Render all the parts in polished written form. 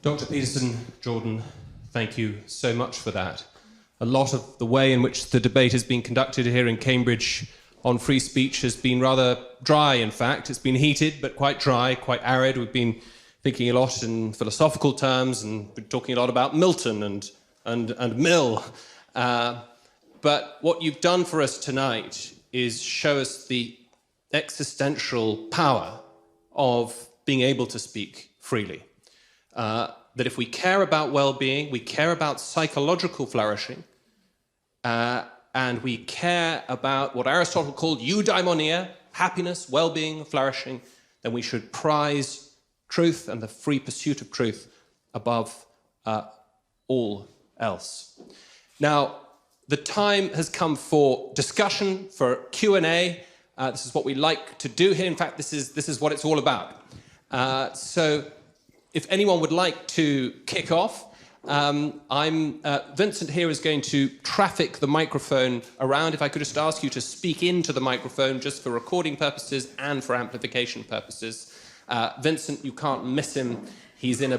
Dr. Peterson, Jordan, thank you so much for that. A lot of the way in which the debate has been conducted here in Cambridge on free speech has been rather dry, in fact. It's been heated, but quite dry, quite arid. We've been thinking a lot in philosophical terms and been talking a lot about Milton and Mill. But what you've done for us tonight is show us the existential power of being able to speak freely. That if we care about well-being, we care about psychological flourishing, and we care about what Aristotle called eudaimonia, happiness, well-being, flourishing, then we should prize truth and the free pursuit of truth above all else. Now, the time has come for discussion, for Q&A. This is what we like to do here. In fact, this is what it's all about. So if anyone would like to kick off, Vincent here is going to traffic the microphone around. If I could just ask you to speak into the microphone just for recording purposes and for amplification purposes. Vincent, you can't miss him. He's in a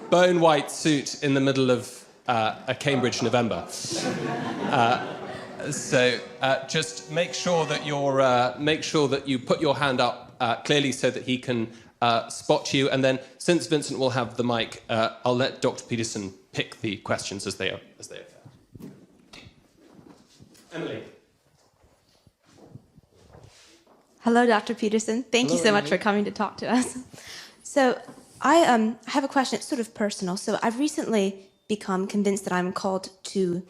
bone white suit in the middle of a Cambridge November. So just make sure that you put your hand up clearly so that he can spot you. And then, since Vincent will have the mic, I'll let Dr. Peterson pick the questions as they are. Emily. Hello, Dr. Peterson. Thank you so much for coming to talk to us. So I have a question. It's sort of personal. So I've recently become convinced that I'm called to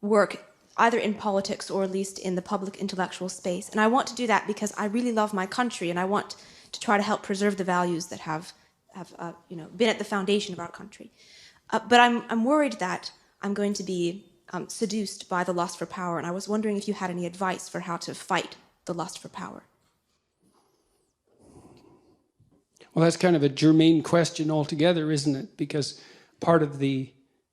work either in politics or at least in the public intellectual space. And I want to do that because I really love my country and I want to try to help preserve the values that have been at the foundation of our country. But I'm worried that I'm going to be seduced by the lust for power, and I was wondering if you had any advice for how to fight the lust for power. Well, that's kind of a germane question altogether, isn't it? Because part of the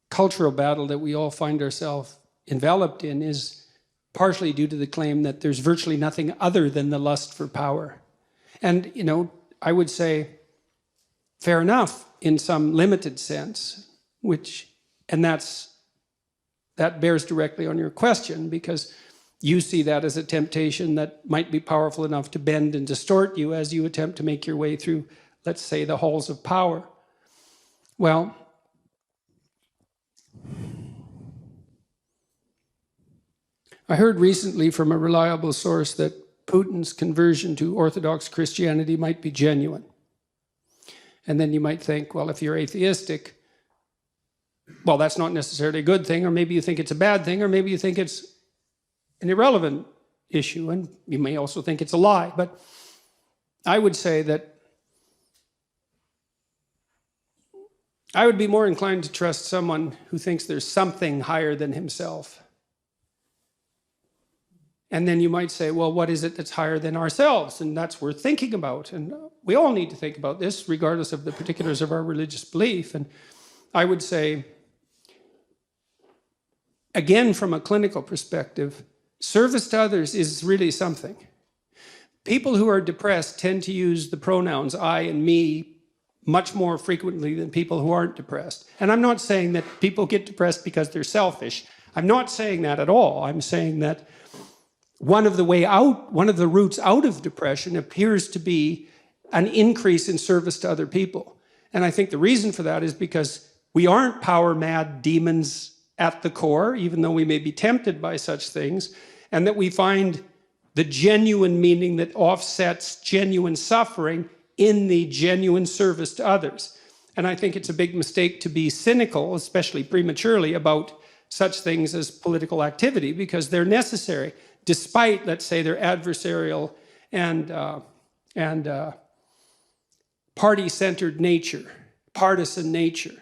cultural battle that we all find ourselves enveloped in is partially due to the claim that there's virtually nothing other than the lust for power. And, I would say, fair enough in some limited sense, that bears directly on your question, because you see that as a temptation that might be powerful enough to bend and distort you as you attempt to make your way through, let's say, the halls of power. Well, I heard recently from a reliable source that Putin's conversion to Orthodox Christianity might be genuine. And then you might think, well, if you're atheistic, well, that's not necessarily a good thing, or maybe you think it's a bad thing, or maybe you think it's an irrelevant issue, and you may also think it's a lie. But I would say that I would be more inclined to trust someone who thinks there's something higher than himself. And then you might say, well, what is it that's higher than ourselves? And that's worth thinking about. And we all need to think about this, regardless of the particulars of our religious belief. And I would say, again, from a clinical perspective, service to others is really something. People who are depressed tend to use the pronouns I and me much more frequently than people who aren't depressed. And I'm not saying that people get depressed because they're selfish. I'm not saying that at all. I'm saying that one of the routes out of depression appears to be an increase in service to other people. And I think the reason for that is because we aren't power-mad demons at the core, even though we may be tempted by such things, and that we find the genuine meaning that offsets genuine suffering in the genuine service to others. And I think it's a big mistake to be cynical, especially prematurely, about such things as political activity, because they're necessary, despite, let's say, their adversarial and party-centered nature, partisan nature.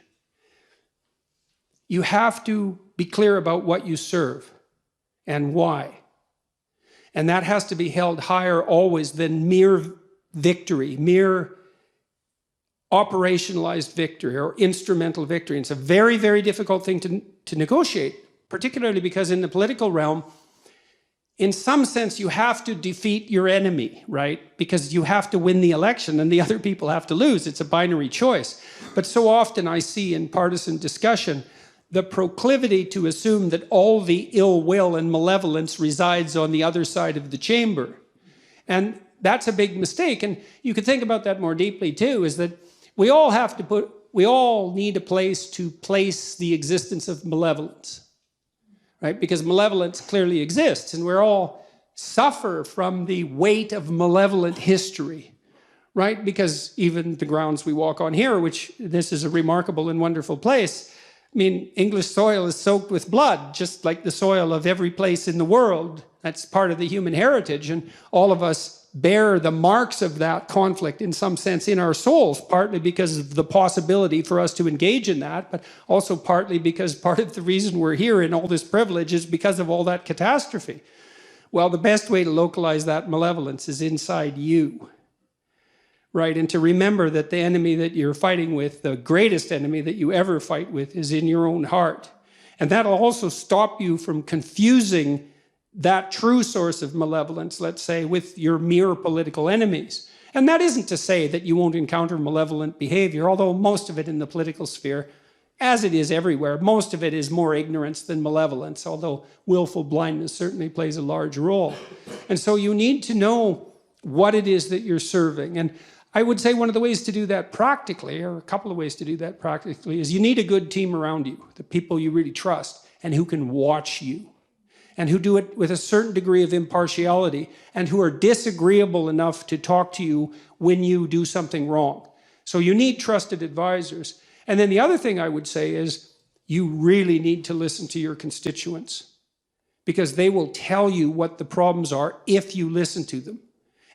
You have to be clear about what you serve and why. And that has to be held higher always than mere victory, mere operationalized victory or instrumental victory. And it's a very, very difficult thing to negotiate, particularly because in the political realm, in some sense, you have to defeat your enemy, right? Because you have to win the election and the other people have to lose. It's a binary choice. But so often I see in partisan discussion the proclivity to assume that all the ill will and malevolence resides on the other side of the chamber. And that's a big mistake. And you could think about that more deeply too, is that we all need a place to place the existence of malevolence. Right? Because malevolence clearly exists, and we all suffer from the weight of malevolent history, right? Because even the grounds we walk on here, which this is a remarkable and wonderful place, I mean, English soil is soaked with blood, just like the soil of every place in the world. That's part of the human heritage, and all of us bear the marks of that conflict in some sense in our souls, partly because of the possibility for us to engage in that, but also partly because part of the reason we're here in all this privilege is because of all that catastrophe. Well, the best way to localize that malevolence is inside you, right? And to remember that the enemy that you're fighting with, the greatest enemy that you ever fight with, is in your own heart. And that'll also stop you from confusing that true source of malevolence, let's say, with your mere political enemies. And that isn't to say that you won't encounter malevolent behavior, although most of it in the political sphere, as it is everywhere, most of it is more ignorance than malevolence, although willful blindness certainly plays a large role. And so you need to know what it is that you're serving. And I would say one of the ways to do that practically, or a couple of ways to do that practically, is you need a good team around you, the people you really trust and who can watch you, and who do it with a certain degree of impartiality, and who are disagreeable enough to talk to you when you do something wrong. So you need trusted advisors. And then the other thing I would say is you really need to listen to your constituents, because they will tell you what the problems are if you listen to them.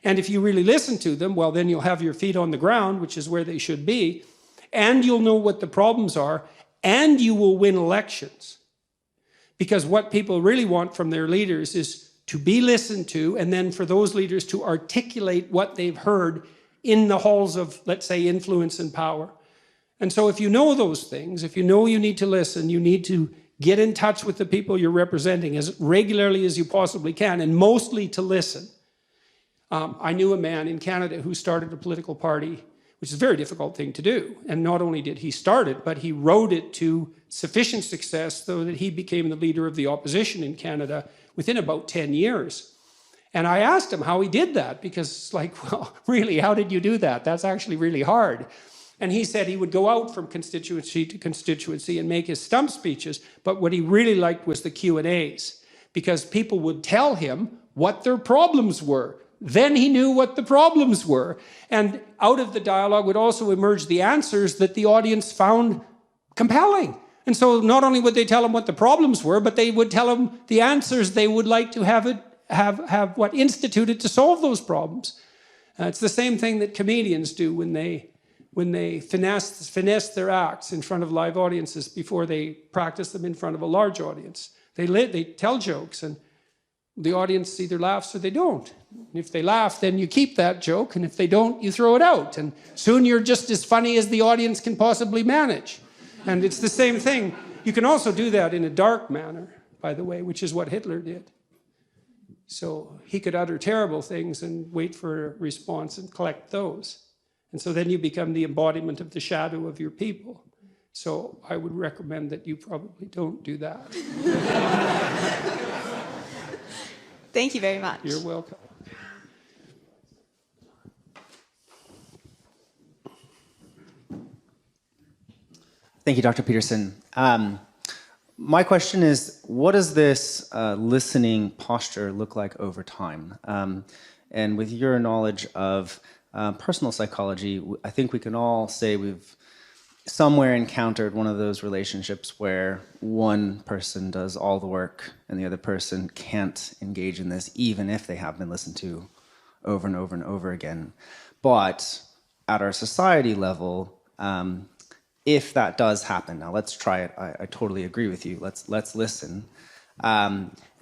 And if you really listen to them, well, then you'll have your feet on the ground, which is where they should be, and you'll know what the problems are, and you will win elections. Because what people really want from their leaders is to be listened to, and then for those leaders to articulate what they've heard in the halls of, let's say, influence and power. And so if you know those things, if you know you need to listen, you need to get in touch with the people you're representing as regularly as you possibly can, and mostly to listen. I knew a man in Canada who started a political party, which is a very difficult thing to do. And not only did he start it, but he rode it to sufficient success so that he became the leader of the opposition in Canada within about 10 years. And I asked him how he did that, because it's like, well, really, how did you do that? That's actually really hard. And he said he would go out from constituency to constituency and make his stump speeches, but what he really liked was the Q&As, because people would tell him what their problems were. Then he knew what the problems were. And out of the dialogue would also emerge the answers that the audience found compelling. And so not only would they tell him what the problems were, but they would tell him the answers they would like to have what instituted to solve those problems. It's the same thing that comedians do when they finesse their acts in front of live audiences before they practice them in front of a large audience. They tell jokes, and the audience either laughs or they don't. And if they laugh, then you keep that joke, and if they don't, you throw it out. And soon you're just as funny as the audience can possibly manage. And it's the same thing. You can also do that in a dark manner, by the way, which is what Hitler did. So he could utter terrible things and wait for a response and collect those. And so then you become the embodiment of the shadow of your people. So I would recommend that you probably don't do that. Thank you very much. You're welcome. Thank you, Dr. Peterson. My question is, what does this listening posture look like over time? And with your knowledge of personal psychology, I think we can all say we've somewhere encountered one of those relationships where one person does all the work and the other person can't engage in this, even if they have been listened to over and over and over again. But at our society level, if that does happen, now let's try it. I totally agree with you. Let's listen.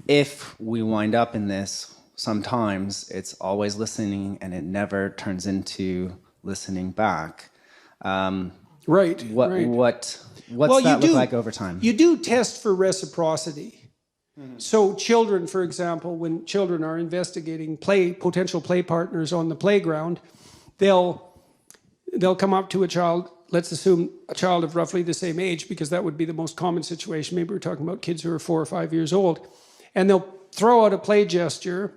If we wind up in this, sometimes it's always listening and it never turns into listening back. Right. What's that look like over time? You do test for reciprocity. So children, for example, when children are investigating potential play partners on the playground, they'll come up to a child, let's assume a child of roughly the same age, because that would be the most common situation. Maybe we're talking about kids who are 4 or 5 years old. And they'll throw out a play gesture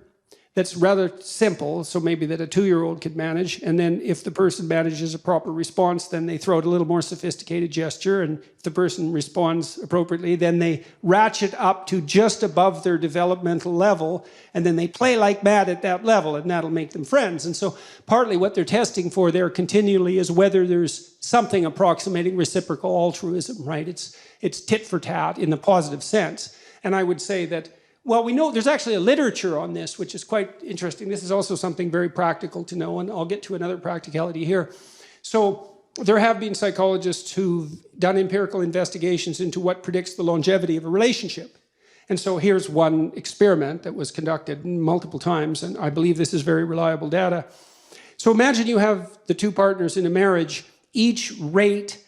that's rather simple, so maybe that a 2-year-old could manage. And then if the person manages a proper response, then they throw out a little more sophisticated gesture. And if the person responds appropriately, then they ratchet up to just above their developmental level. And then they play like mad at that level, and that'll make them friends. And so partly what they're testing for there continually is whether there's something approximating reciprocal altruism, right? It's tit for tat in the positive sense. And I would say that, well, we know there's actually a literature on this, which is quite interesting. This is also something very practical to know, and I'll get to another practicality here. So there have been psychologists who've done empirical investigations into what predicts the longevity of a relationship. And so here's one experiment that was conducted multiple times, and I believe this is very reliable data. So imagine you have the two partners in a marriage, each rate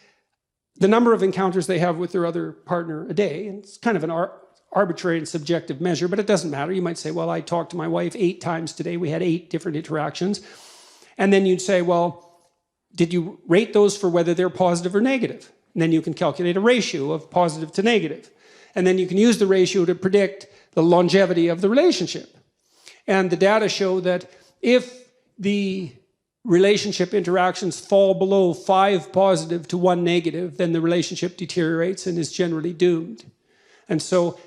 the number of encounters they have with their other partner a day. And it's kind of an arbitrary and subjective measure, but it doesn't matter. You might say, well, I talked to my wife 8 times today. We had 8 different interactions. And then you'd say, well, did you rate those for whether they're positive or negative? And then you can calculate a ratio of positive to negative. And then you can use the ratio to predict the longevity of the relationship. And the data show that if the relationship interactions fall below 5 positive to 1 negative, then the relationship deteriorates and is generally doomed. And so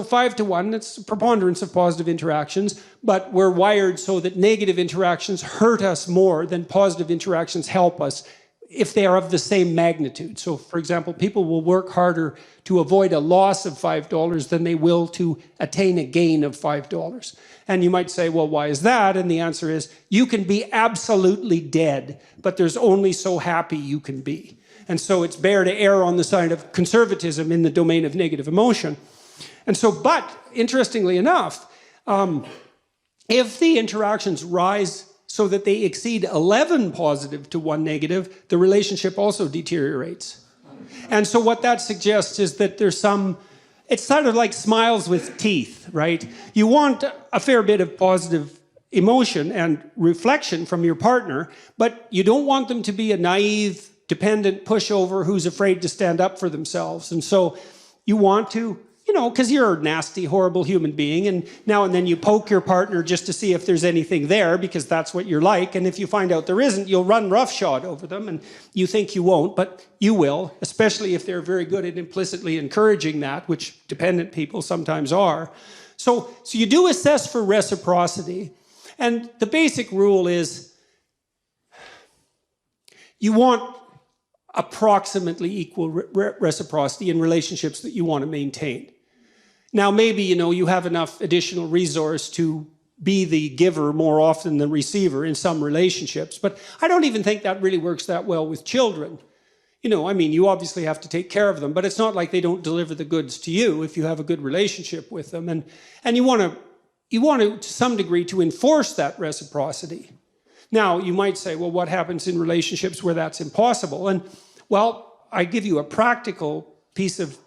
5 to 1, that's a preponderance of positive interactions, but we're wired so that negative interactions hurt us more than positive interactions help us if they are of the same magnitude. So, for example, people will work harder to avoid a loss of $5 than they will to attain a gain of $5. And you might say, well, why is that? And the answer is, you can be absolutely dead, but there's only so happy you can be. And so it's better to err on the side of conservatism in the domain of negative emotion. And so, but interestingly enough, if the interactions rise so that they exceed 11 positive to 1 negative, the relationship also deteriorates. And so what that suggests is that there's it's sort of like smiles with teeth, right? You want a fair bit of positive emotion and reflection from your partner, but you don't want them to be a naive, dependent pushover who's afraid to stand up for themselves. And so you want to, because you're a nasty, horrible human being, and now and then you poke your partner just to see if there's anything there, because that's what you're like. And if you find out there isn't, you'll run roughshod over them, and you think you won't, but you will, especially if they're very good at implicitly encouraging that, which dependent people sometimes are. So you do assess for reciprocity, and the basic rule is you want approximately equal reciprocity in relationships that you want to maintain. Now, maybe, you have enough additional resource to be the giver more often than the receiver in some relationships, but I don't even think that really works that well with children. You obviously have to take care of them, but it's not like they don't deliver the goods to you if you have a good relationship with them. And you want to some degree, to enforce that reciprocity. Now, you might say, well, what happens in relationships where that's impossible? And, well, I give you a practical piece of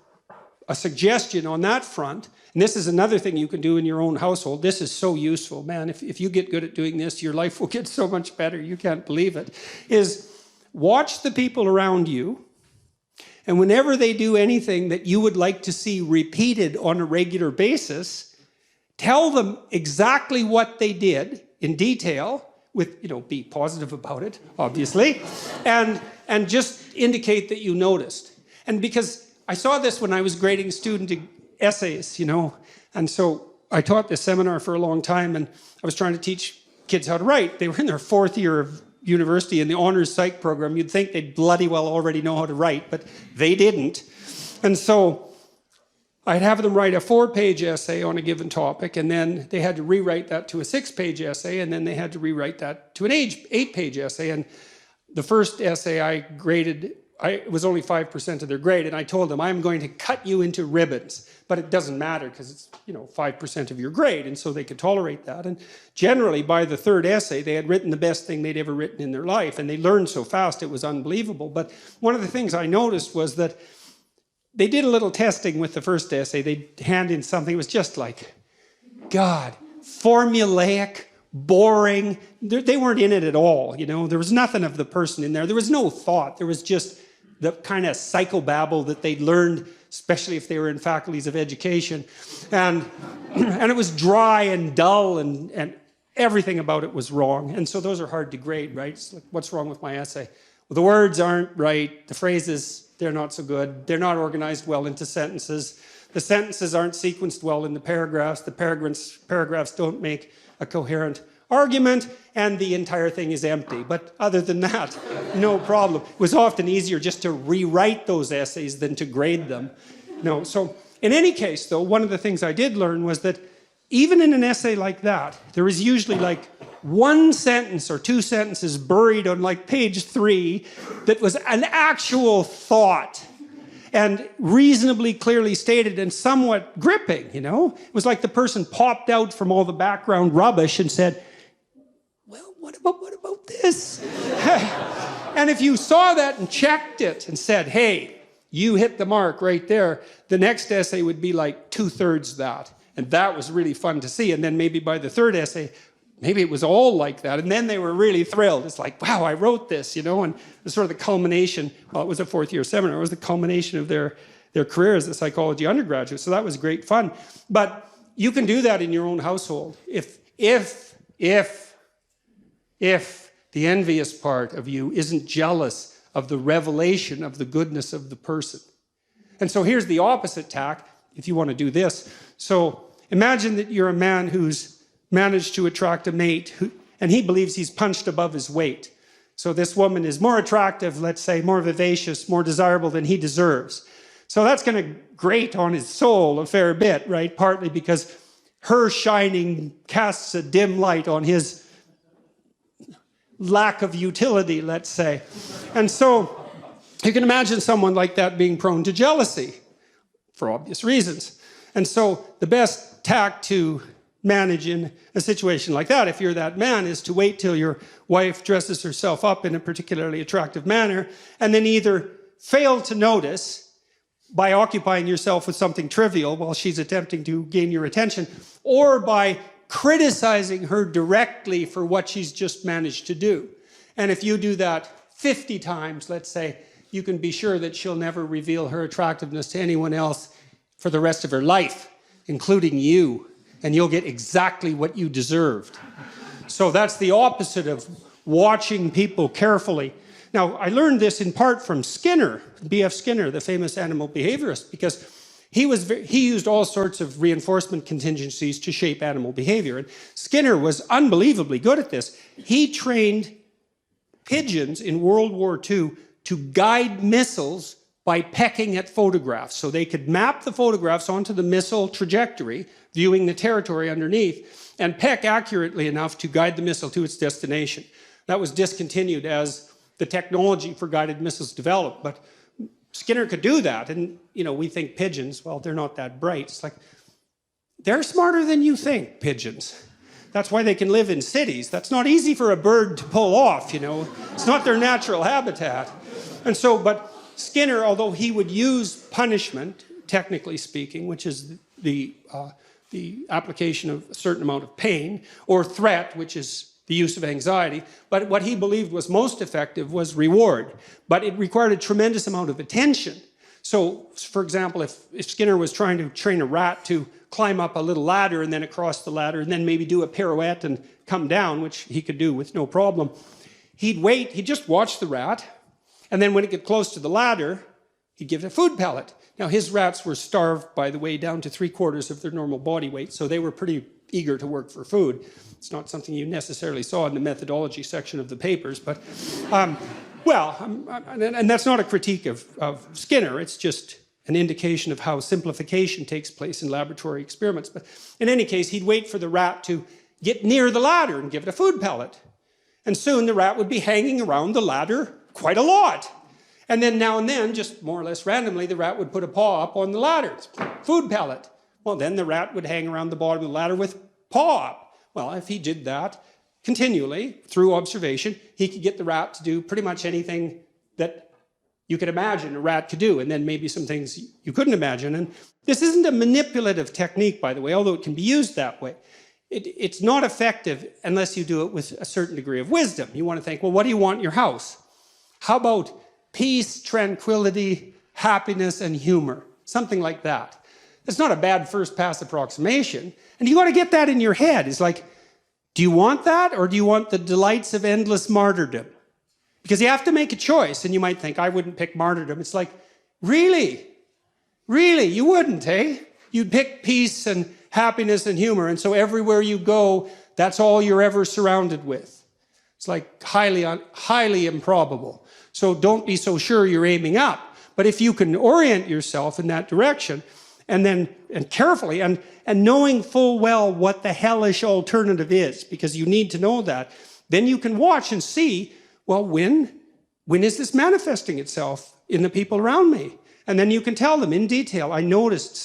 a suggestion on that front. And this is another thing you can do in your own household. This is so useful, man. If you get good at doing this, your life will get so much better. You can't believe it. Is watch the people around you, and whenever they do anything that you would like to see repeated on a regular basis, tell them exactly what they did in detail, with, be positive about it, obviously, and just indicate that you noticed. And because I saw this when I was grading student essays, and so I taught this seminar for a long time, and I was trying to teach kids how to write. They were in their 4th year of university in the honors psych program. You'd think they'd bloody well already know how to write, but they didn't. And so I'd have them write a 4-page essay on a given topic, and then they had to rewrite that to a 6-page essay, and then they had to rewrite that to an 8-page essay. And the first essay I graded, it was only 5% of their grade, and I told them, I'm going to cut you into ribbons, but it doesn't matter because it's 5% of your grade, and so they could tolerate that. And generally, by the 3rd essay, they had written the best thing they'd ever written in their life, and they learned so fast it was unbelievable. But one of the things I noticed was that they did a little testing with the first essay. They'd hand in something. It was just like, God, formulaic, boring. They weren't in it at all, you know. There was nothing of the person in there. There was no thought. There was just the kind of psychobabble that they'd learned, especially if they were in faculties of education. And it was dry and dull, and everything about it was wrong. And so those are hard to grade, right? It's like, what's wrong with my essay? Well, the words aren't right. The phrases, they're not so good. They're not organized well into sentences. The sentences aren't sequenced well in the paragraphs. The paragraphs don't make a coherent argument, and the entire thing is empty. But other than that, no problem. It was often easier just to rewrite those essays than to grade them. No, so in any case, though, one of the things I did learn was that even in an essay like that, there is usually like one sentence or two sentences buried on like page 3 that was an actual thought and reasonably clearly stated and somewhat gripping, you know? It was like the person popped out from all the background rubbish and said, well, what about this? And if you saw that and checked it and said, hey, you hit the mark right there, the next essay would be like 2/3 that. And that was really fun to see. And then maybe by the third essay, maybe it was all like that. And then they were really thrilled. It's like, wow, I wrote this, you know, and it was sort of the culmination. Well, it was a 4th-year seminar. It was the culmination of their career as a psychology undergraduate. So that was great fun. But you can do that in your own household. If the envious part of you isn't jealous of the revelation of the goodness of the person. And so here's the opposite tack, if you want to do this. So imagine that you're a man who's managed to attract a mate, and he believes he's punched above his weight. So this woman is more attractive, let's say, more vivacious, more desirable than he deserves. So that's going to grate on his soul a fair bit, right? Partly because her shining casts a dim light on his lack of utility, let's say. And so you can imagine someone like that being prone to jealousy for obvious reasons. And so the best tack to manage in a situation like that, if you're that man, is to wait till your wife dresses herself up in a particularly attractive manner and then either fail to notice by occupying yourself with something trivial while she's attempting to gain your attention, or by criticizing her directly for what she's just managed to do. And if you do that 50 times, let's say, you can be sure that she'll never reveal her attractiveness to anyone else for the rest of her life, including you. And you'll get exactly what you deserved. So that's the opposite of watching people carefully. Now, I learned this in part from Skinner, B.F. Skinner, the famous animal behaviorist, because he used all sorts of reinforcement contingencies to shape animal behavior. And Skinner was unbelievably good at this. He trained pigeons in World War II to guide missiles by pecking at photographs. So they could map the photographs onto the missile trajectory, viewing the territory underneath, and peck accurately enough to guide the missile to its destination. That was discontinued as the technology for guided missiles developed, but Skinner could do that. And, you know, we think pigeons, well, they're not that bright. It's like, they're smarter than you think, pigeons. That's why they can live in cities. That's not easy for a bird to pull off, you know. It's not their natural habitat. And so, but Skinner, although he would use punishment, technically speaking, which is the application of a certain amount of pain, or threat, which is the use of anxiety, but what he believed was most effective was reward. But it required a tremendous amount of attention. So, for example, if Skinner was trying to train a rat to climb up a little ladder and then across the ladder and then maybe do a pirouette and come down, which he could do with no problem, he'd wait, he'd just watch the rat, and then when it got close to the ladder, he'd give it a food pellet. Now, his rats were starved, by the way, down to 3/4 of their normal body weight, so they were pretty eager to work for food. It's not something you necessarily saw in the methodology section of the papers, but, and that's not a critique of Skinner, it's just an indication of how simplification takes place in laboratory experiments. But in any case, he'd wait for the rat to get near the ladder and give it a food pellet. And soon the rat would be hanging around the ladder quite a lot. And then now and then, just more or less randomly, the rat would put a paw up on the ladder. Food pellet. Well, then the rat would hang around the bottom of the ladder with paw up. Well, if he did that continually, through observation, he could get the rat to do pretty much anything that you could imagine a rat could do, and then maybe some things you couldn't imagine. And this isn't a manipulative technique, by the way, although it can be used that way. It's not effective unless you do it with a certain degree of wisdom. You want to think, well, what do you want in your house? How about peace, tranquility, happiness, and humor? Something like that. It's not a bad first pass approximation. And you got to get that in your head. It's like, do you want that, or do you want the delights of endless martyrdom? Because you have to make a choice, and you might think, I wouldn't pick martyrdom. It's like, really? Really? You wouldn't, eh? You'd pick peace and happiness and humor, and so everywhere you go, that's all you're ever surrounded with. It's like highly improbable. So don't be so sure you're aiming up. But if you can orient yourself in that direction, and carefully, and knowing full well what the hellish alternative is, because you need to know that, then you can watch and see, well, when is this manifesting itself in the people around me? And then you can tell them in detail, I noticed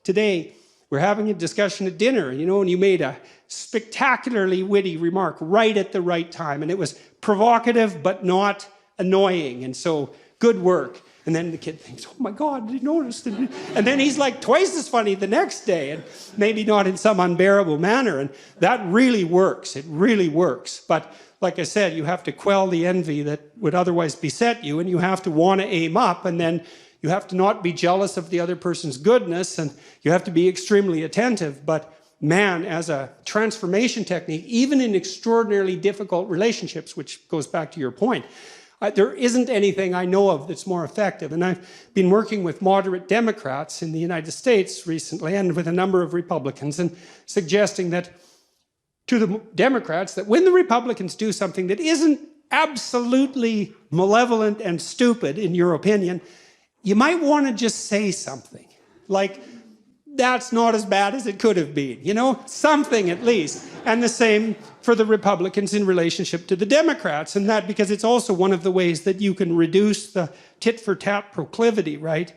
today, we're having a discussion at dinner, and you made a spectacularly witty remark right at the right time, and it was provocative but not annoying, and so good work. And then the kid thinks, oh my God, he noticed. And then he's like twice as funny the next day, and maybe not in some unbearable manner. And that really works. It really works. But like I said, you have to quell the envy that would otherwise beset you, and you have to want to aim up, and then you have to not be jealous of the other person's goodness, and you have to be extremely attentive. But man, as a transformation technique, even in extraordinarily difficult relationships, which goes back to your point, there isn't anything I know of that's more effective. And I've been working with moderate Democrats in the United States recently, and with a number of Republicans, and suggesting that to the Democrats that when the Republicans do something that isn't absolutely malevolent and stupid, in your opinion, you might want to just say something. Like, that's not as bad as it could have been, something at least. And the same for the Republicans in relationship to the Democrats, and that because it's also one of the ways that you can reduce the tit-for-tat proclivity, right?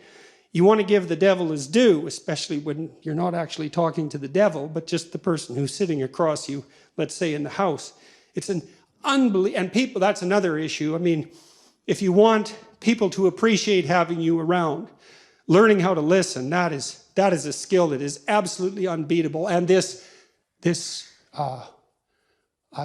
You want to give the devil his due, especially when you're not actually talking to the devil, but just the person who's sitting across you, let's say in the house. It's an unbelievable, and people, that's another issue. I mean, if you want people to appreciate having you around, learning how to listen, that is a skill that is absolutely unbeatable. And this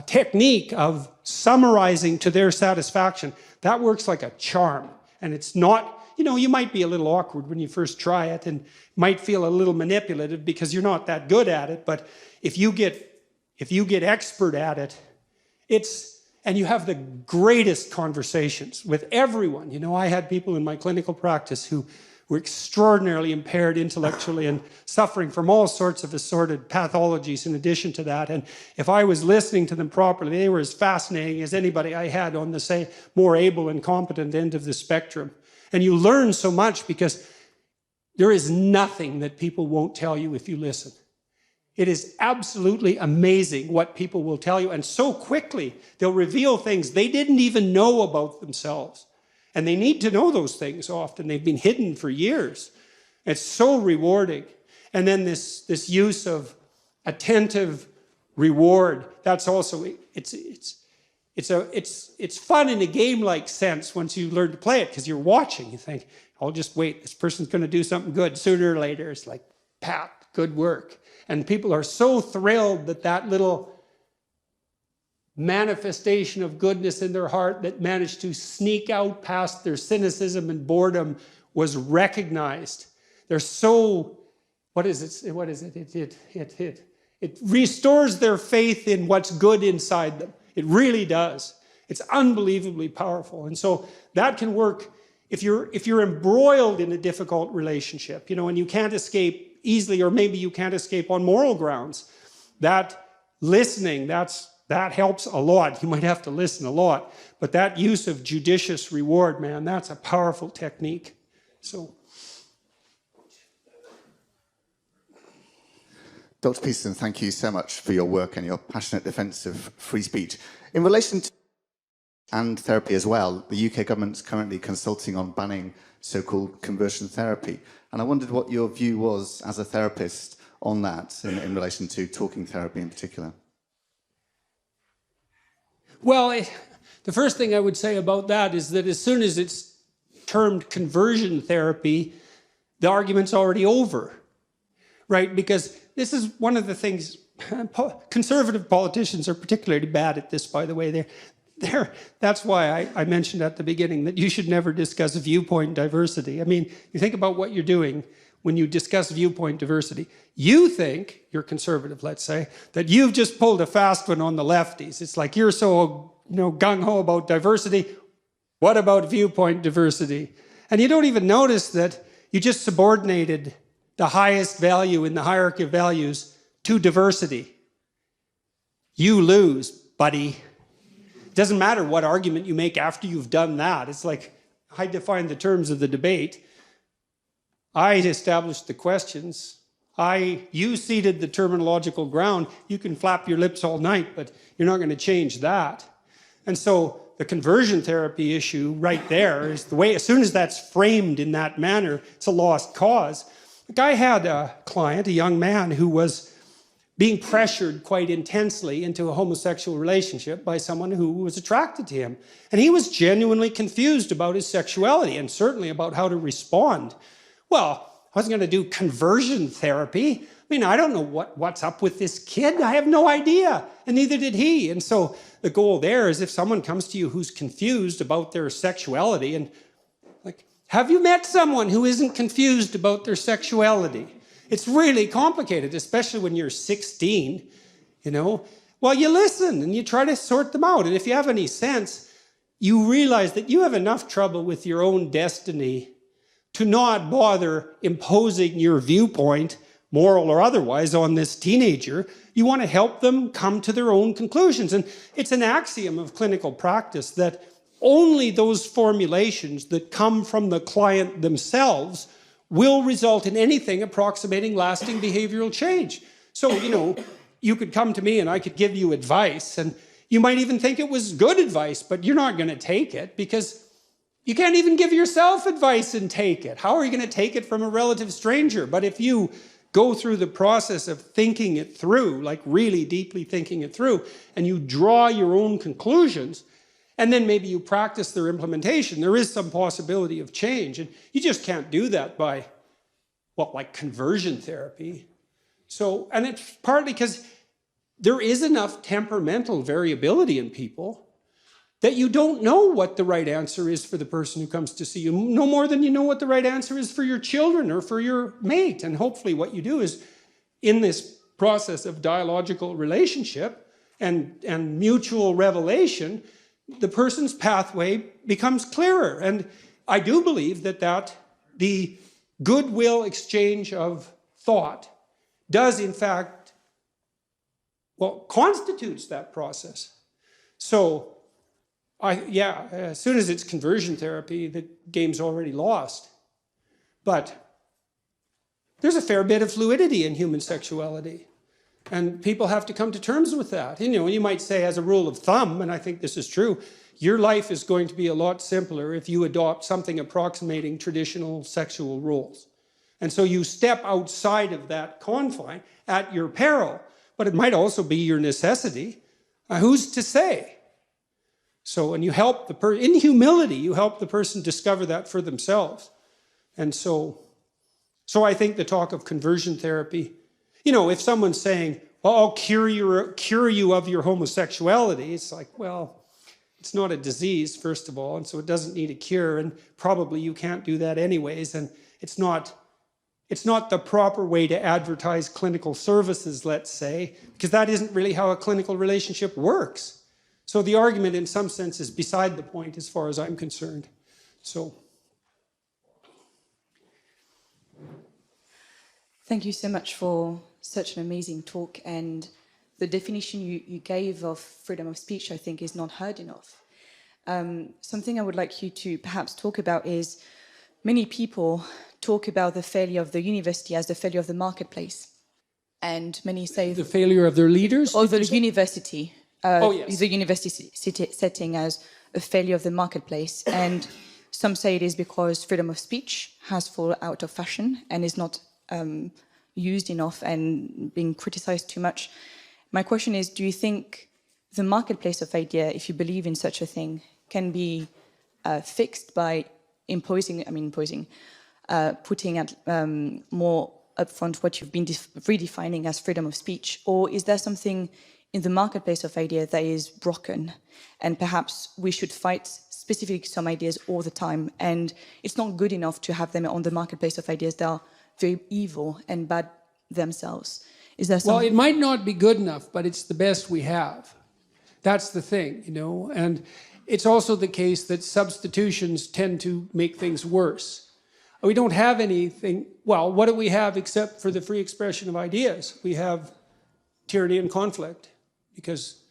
technique of summarizing to their satisfaction, that works like a charm. And it's not, you might be a little awkward when you first try it, and might feel a little manipulative because you're not that good at it. But if you get expert at it, and you have the greatest conversations with everyone. I had people in my clinical practice who were extraordinarily impaired intellectually and suffering from all sorts of assorted pathologies in addition to that. And if I was listening to them properly, they were as fascinating as anybody I had on the, say, more able and competent end of the spectrum. And you learn so much because there is nothing that people won't tell you if you listen. It is absolutely amazing what people will tell you. And so quickly, they'll reveal things they didn't even know about themselves. And they need to know those things often. They've been hidden for years. It's so rewarding. And then this use of attentive reward, that's also, it's fun in a game-like sense once you learn to play it, because you're watching. You think, I'll just wait. This person's going to do something good. Sooner or later, it's like, pat, good work. And people are so thrilled that little manifestation of goodness in their heart that managed to sneak out past their cynicism and boredom was recognized. They're so, what is it? It restores their faith in what's good inside them. It really does. It's unbelievably powerful. And so that can work if you're embroiled in a difficult relationship, and you can't escape easily, or maybe you can't escape on moral grounds. That listening, that helps a lot. You might have to listen a lot, but that use of judicious reward, man, that's a powerful technique. So, Dr. Peterson, thank you so much for your work and your passionate defence of free speech. In relation to and therapy as well, the UK government's currently consulting on banning so-called conversion therapy. And I wondered what your view was as a therapist on that in relation to talking therapy in particular. Well, The first thing I would say about that is that as soon as it's termed conversion therapy, the argument's already over, right? Because this is one of the things, conservative politicians are particularly bad at this, by the way. That's why I mentioned at the beginning that you should never discuss viewpoint diversity. I mean, you think about what you're doing when you discuss viewpoint diversity. You think, you're conservative, let's say, that you've just pulled a fast one on the lefties. It's like you're so gung-ho about diversity. What about viewpoint diversity? And you don't even notice that you just subordinated the highest value in the hierarchy of values to diversity. You lose, buddy. It doesn't matter what argument you make after you've done that. It's like, I defined the terms of the debate. I established the questions. You seeded the terminological ground. You can flap your lips all night, but you're not going to change that. And so the conversion therapy issue right there is the way, as soon as that's framed in that manner, it's a lost cause. Like I had a client, a young man, who was being pressured quite intensely into a homosexual relationship by someone who was attracted to him. And he was genuinely confused about his sexuality and certainly about how to respond. Well, I wasn't going to do conversion therapy. I mean, I don't know what's up with this kid. I have no idea. And neither did he. And so the goal there is if someone comes to you who's confused about their sexuality, and like, have you met someone who isn't confused about their sexuality? It's really complicated, especially when you're 16, Well, you listen and you try to sort them out. And if you have any sense, you realize that you have enough trouble with your own destiny to not bother imposing your viewpoint, moral or otherwise, on this teenager. You want to help them come to their own conclusions. And it's an axiom of clinical practice that only those formulations that come from the client themselves will result in anything approximating lasting behavioral change. So, you could come to me and I could give you advice, and you might even think it was good advice, but you're not going to take it because you can't even give yourself advice and take it. How are you going to take it from a relative stranger? But if you go through the process of thinking it through, like really deeply thinking it through, and you draw your own conclusions, and then maybe you practice their implementation, there is some possibility of change. And you just can't do that by, like conversion therapy. So, and it's partly because there is enough temperamental variability in people that you don't know what the right answer is for the person who comes to see you, no more than you know what the right answer is for your children or for your mate. And hopefully what you do is, in this process of dialogical relationship and mutual revelation, the person's pathway becomes clearer. And I do believe that the goodwill exchange of thought does, in fact, constitutes that process. So, as soon as it's conversion therapy, the game's already lost. But there's a fair bit of fluidity in human sexuality. And people have to come to terms with that. You might say, as a rule of thumb, and I think this is true, your life is going to be a lot simpler if you adopt something approximating traditional sexual roles. And so you step outside of that confine at your peril. But it might also be your necessity. Who's to say? So, and you help the person, in humility, you help the person discover that for themselves. And so I think the talk of conversion therapy, if someone's saying, well, I'll cure you of your homosexuality, it's like, well, it's not a disease, first of all, and so it doesn't need a cure, and probably you can't do that anyways, and it's not the proper way to advertise clinical services, let's say, because that isn't really how a clinical relationship works. So the argument, in some sense, is beside the point as far as I'm concerned. So. Thank you so much for such an amazing talk, and the definition you gave of freedom of speech, I think, is not heard enough. Something I would like you to perhaps talk about is many people talk about the failure of the university as the failure of the marketplace. And many say... The failure of their leaders? Or the university. Yes. The university setting as a failure of the marketplace. And some say it is because freedom of speech has fallen out of fashion and is not used enough and being criticized too much. My question is, do you think the marketplace of idea, if you believe in such a thing, can be fixed by putting at more upfront what you've been redefining as freedom of speech? Or is there something in the marketplace of ideas that is broken, and perhaps we should fight specific some ideas all the time, and it's not good enough to have them on the marketplace of ideas that are very evil and bad themselves? Is there some... Well, it might not be good enough, but it's the best we have. That's the thing, and it's also the case that substitutions tend to make things worse. We don't have anything, well, what do we have except for the free expression of ideas? We have tyranny and conflict, because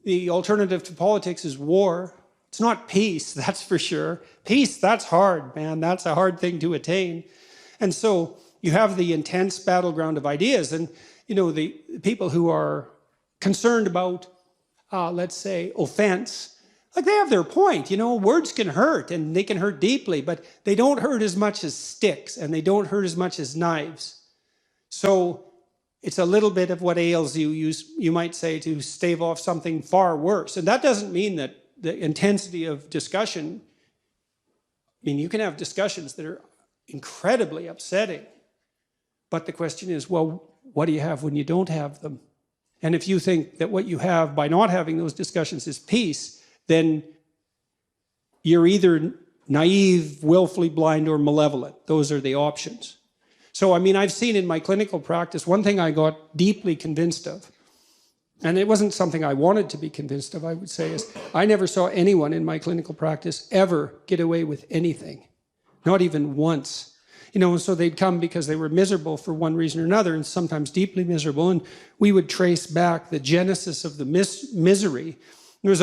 the alternative to politics is war. It's not peace, that's for sure. Peace, that's hard, man. That's a hard thing to attain. And so you have the intense battleground of ideas, and the people who are concerned about, let's say, offense, like they have their point. Words can hurt, and they can hurt deeply, but they don't hurt as much as sticks, and they don't hurt as much as knives. So it's a little bit of what ails you, you might say, to stave off something far worse. And that doesn't mean that the intensity of discussion, you can have discussions that are incredibly upsetting. But the question is, well, what do you have when you don't have them? And if you think that what you have by not having those discussions is peace, then you're either naive, willfully blind, or malevolent. Those are the options. So, I've seen in my clinical practice, one thing I got deeply convinced of, and it wasn't something I wanted to be convinced of, I would say, is I never saw anyone in my clinical practice ever get away with anything, not even once. So they'd come because they were miserable for one reason or another, and sometimes deeply miserable, and we would trace back the genesis of the misery. There was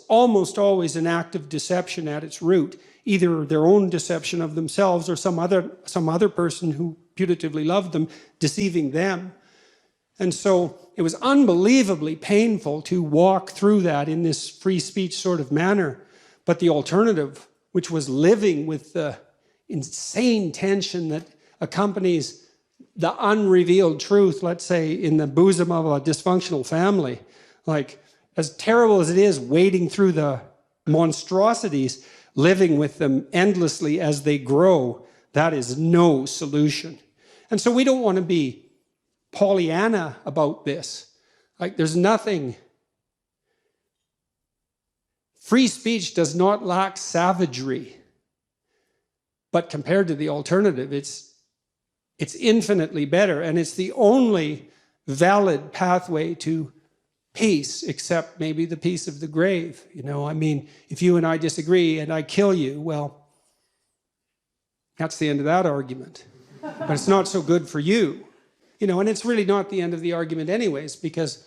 almost always an act of deception at its root, either their own deception of themselves or some other person who putatively loved them, deceiving them. And so it was unbelievably painful to walk through that in this free speech sort of manner. But the alternative, which was living with the insane tension that accompanies the unrevealed truth, let's say, in the bosom of a dysfunctional family, like as terrible as it is, wading through the monstrosities, living with them endlessly as they grow, that is no solution. And so we don't want to be Pollyanna about this. Like, there's nothing. Free speech does not lack savagery. But compared to the alternative, it's infinitely better. And it's the only valid pathway to peace, except maybe the peace of the grave. If you and I disagree and I kill you, well, that's the end of that argument. But it's not so good for you. And it's really not the end of the argument anyways, because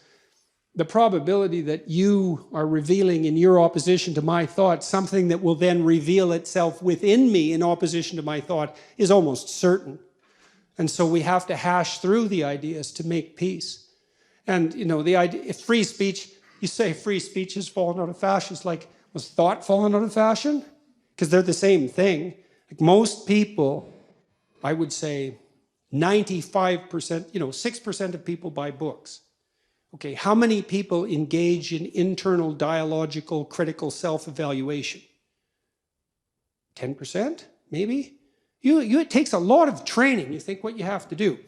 the probability that you are revealing in your opposition to my thought something that will then reveal itself within me in opposition to my thought is almost certain. And so we have to hash through the ideas to make peace. And, the idea, if free speech, you say free speech has fallen out of fashion. It's like, was thought fallen out of fashion? Because they're the same thing. Like most people, I would say 95%, 6% of people buy books. Okay, how many people engage in internal dialogical critical self-evaluation? 10%, maybe? It takes a lot of training. You think what you have to do.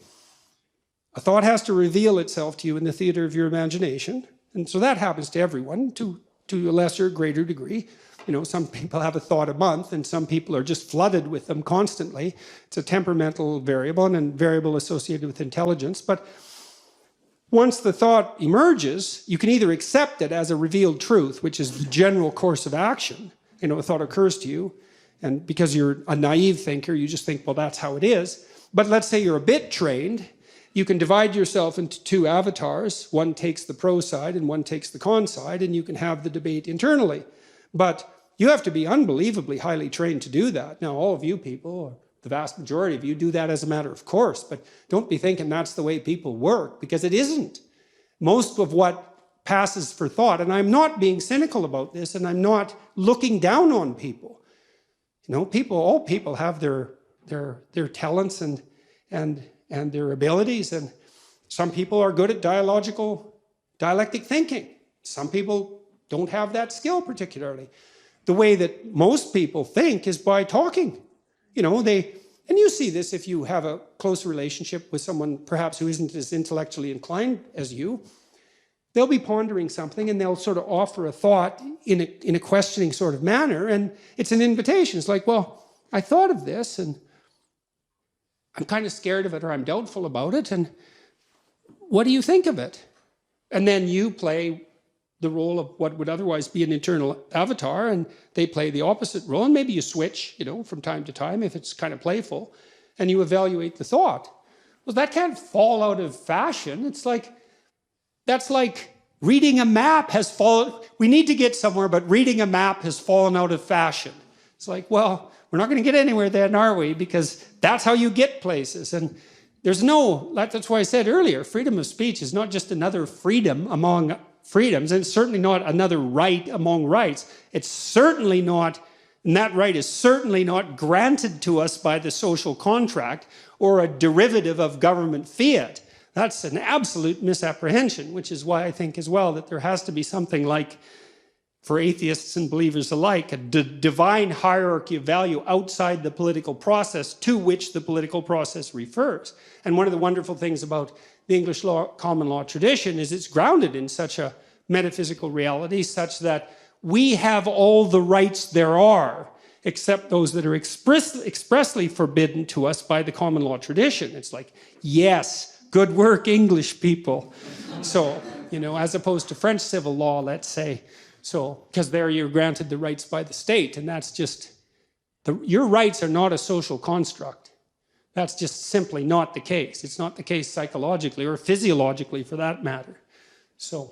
A thought has to reveal itself to you in the theater of your imagination. And so that happens to everyone to a lesser or greater degree. Some people have a thought a month, and some people are just flooded with them constantly. It's a temperamental variable and a variable associated with intelligence. But once the thought emerges, you can either accept it as a revealed truth, which is the general course of action. A thought occurs to you, and because you're a naive thinker, you just think, well, that's how it is. But let's say you're a bit trained, you can divide yourself into two avatars. One takes the pro side and one takes the con side, and you can have the debate internally. But you have to be unbelievably highly trained to do that. Now, all of you people, or the vast majority of you, do that as a matter of course, but don't be thinking that's the way people work, because it isn't. Most of what passes for thought, and I'm not being cynical about this, and I'm not looking down on people. All people have their talents and their abilities, and some people are good at dialectic thinking. Some people don't have that skill particularly. The way that most people think is by talking. You know, and you see this if you have a close relationship with someone perhaps who isn't as intellectually inclined as you. They'll be pondering something and they'll sort of offer a thought in a questioning sort of manner, and it's an invitation. It's like, well, I thought of this and I'm kind of scared of it, or I'm doubtful about it, and what do you think of it? And then you play the role of what would otherwise be an internal avatar, and they play the opposite role, and maybe you switch, you know, from time to time if it's kind of playful, and you evaluate the thought. Well, that can't fall out of fashion. It's like, that's like reading a map has fallen. We need to get somewhere, but reading a map has fallen out of fashion. It's like, well, we're not going to get anywhere then, are we? Because that's how you get places. And there's no, that's why I said earlier, freedom of speech is not just another freedom among freedoms, and it's certainly not another right among rights. It's certainly not, and that right is certainly not granted to us by the social contract or a derivative of government fiat. That's an absolute misapprehension, which is why I think as well that there has to be something like, for atheists and believers alike, a divine hierarchy of value outside the political process to which the political process refers. And one of the wonderful things about the English common law tradition is it's grounded in such a metaphysical reality such that we have all the rights there are, except those that are expressly forbidden to us by the common law tradition. It's like, yes, good work, English people. So, you know, as opposed to French civil law, let's say. So, because there you're granted the rights by the state, and that's just, your rights are not a social construct. That's just simply not the case. It's not the case psychologically or physiologically for that matter. So.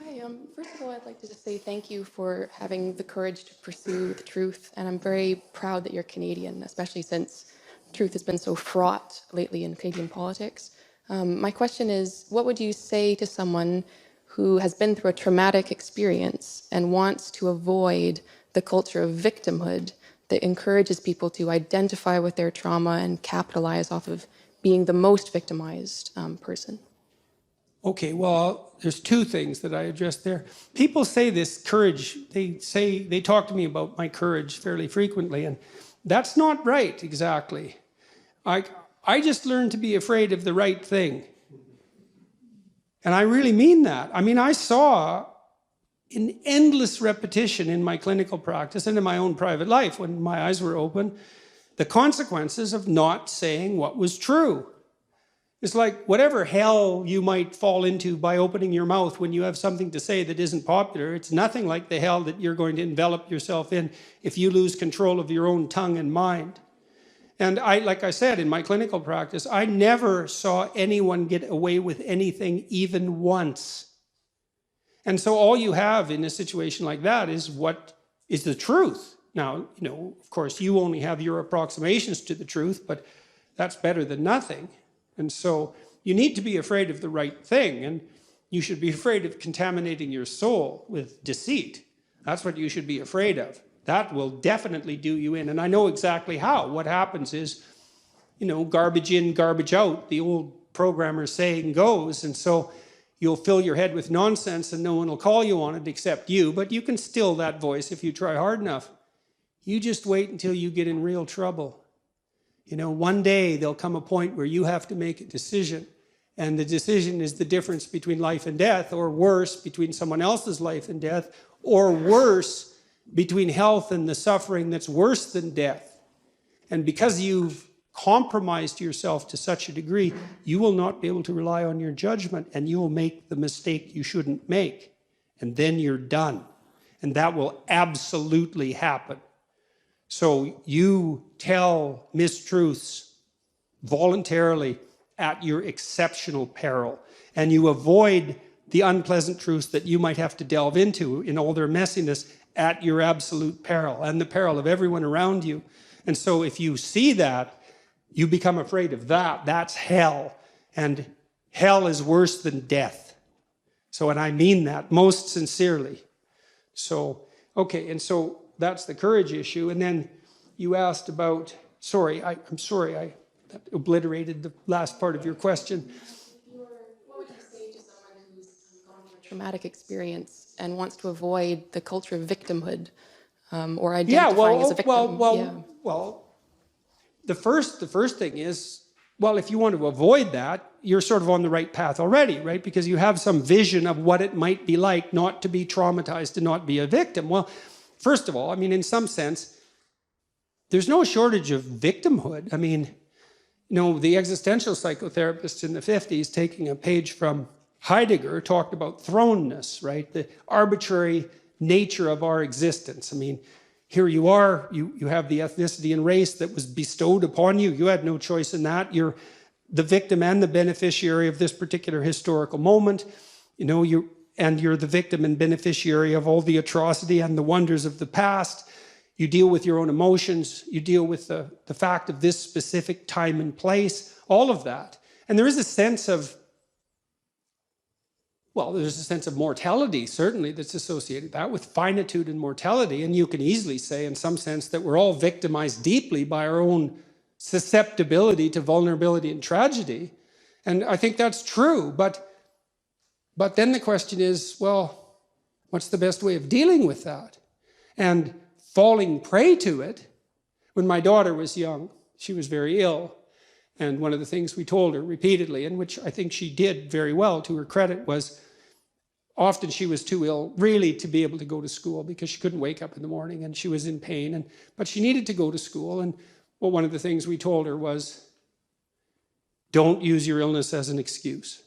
Hi, first of all, I'd like to just say thank you for having the courage to pursue the truth, and I'm very proud that you're Canadian, especially since truth has been so fraught lately in Canadian politics. My question is, what would you say to someone who has been through a traumatic experience and wants to avoid the culture of victimhood that encourages people to identify with their trauma and capitalize off of being the most victimized person? Okay, well, there's two things that I addressed there. People say this courage, they talk to me about my courage fairly frequently, and that's not right exactly. I just learned to be afraid of the right thing. And I really mean that. I mean, I saw in endless repetition in my clinical practice and in my own private life, when my eyes were open, the consequences of not saying what was true. It's like whatever hell you might fall into by opening your mouth when you have something to say that isn't popular, it's nothing like the hell that you're going to envelop yourself in if you lose control of your own tongue and mind. And like I said, in my clinical practice, I never saw anyone get away with anything even once. And so all you have in a situation like that is what is the truth. Now, you know, of course, you only have your approximations to the truth, but that's better than nothing. And so you need to be afraid of the right thing, and you should be afraid of contaminating your soul with deceit. That's what you should be afraid of. That will definitely do you in. And I know exactly how. What happens is, you know, garbage in, garbage out, the old programmer saying goes. And so you'll fill your head with nonsense and no one will call you on it except you. But you can still that voice if you try hard enough. You just wait until you get in real trouble. You know, one day there'll come a point where you have to make a decision. And the decision is the difference between life and death, or worse, between someone else's life and death, or worse, between health and the suffering that's worse than death. And because you've compromised yourself to such a degree, you will not be able to rely on your judgment, and you will make the mistake you shouldn't make. And then you're done. And that will absolutely happen. So you tell mistruths voluntarily at your exceptional peril, and you avoid the unpleasant truths that you might have to delve into in all their messiness at your absolute peril and the peril of everyone around you. And so if you see that, you become afraid of that. That's hell. And hell is worse than death. So, and I mean that most sincerely. So, okay, and so that's the courage issue. And then you asked about, I'm sorry, I obliterated the last part of your question. What would you say to traumatic experience and wants to avoid the culture of victimhood or identifying as a victim. Well, the first thing is, well, if you want to avoid that, you're sort of on the right path already, right? Because you have some vision of what it might be like not to be traumatized, to not be a victim. Well, first of all, I mean, in some sense, there's no shortage of victimhood. I mean, you know, the existential psychotherapists in the 50s, taking a page from Heidegger, talked about thrownness, right? The arbitrary nature of our existence. I mean, here you are, you have the ethnicity and race that was bestowed upon you. You had no choice in that. You're the victim and the beneficiary of this particular historical moment. You know, you're the victim and beneficiary of all the atrocity and the wonders of the past. You deal with your own emotions. You deal with the fact of this specific time and place, all of that. And there is a sense of, well, there's a sense of mortality, certainly, that's associated with that, with finitude and mortality. And you can easily say, in some sense, that we're all victimized deeply by our own susceptibility to vulnerability and tragedy. And I think that's true. But then the question is, well, what's the best way of dealing with that? And falling prey to it. When my daughter was young, she was very ill. And one of the things we told her repeatedly, and which I think she did very well to her credit, was often she was too ill really to be able to go to school because she couldn't wake up in the morning and she was in pain. But she needed to go to school. And well, one of the things we told her was, don't use your illness as an excuse,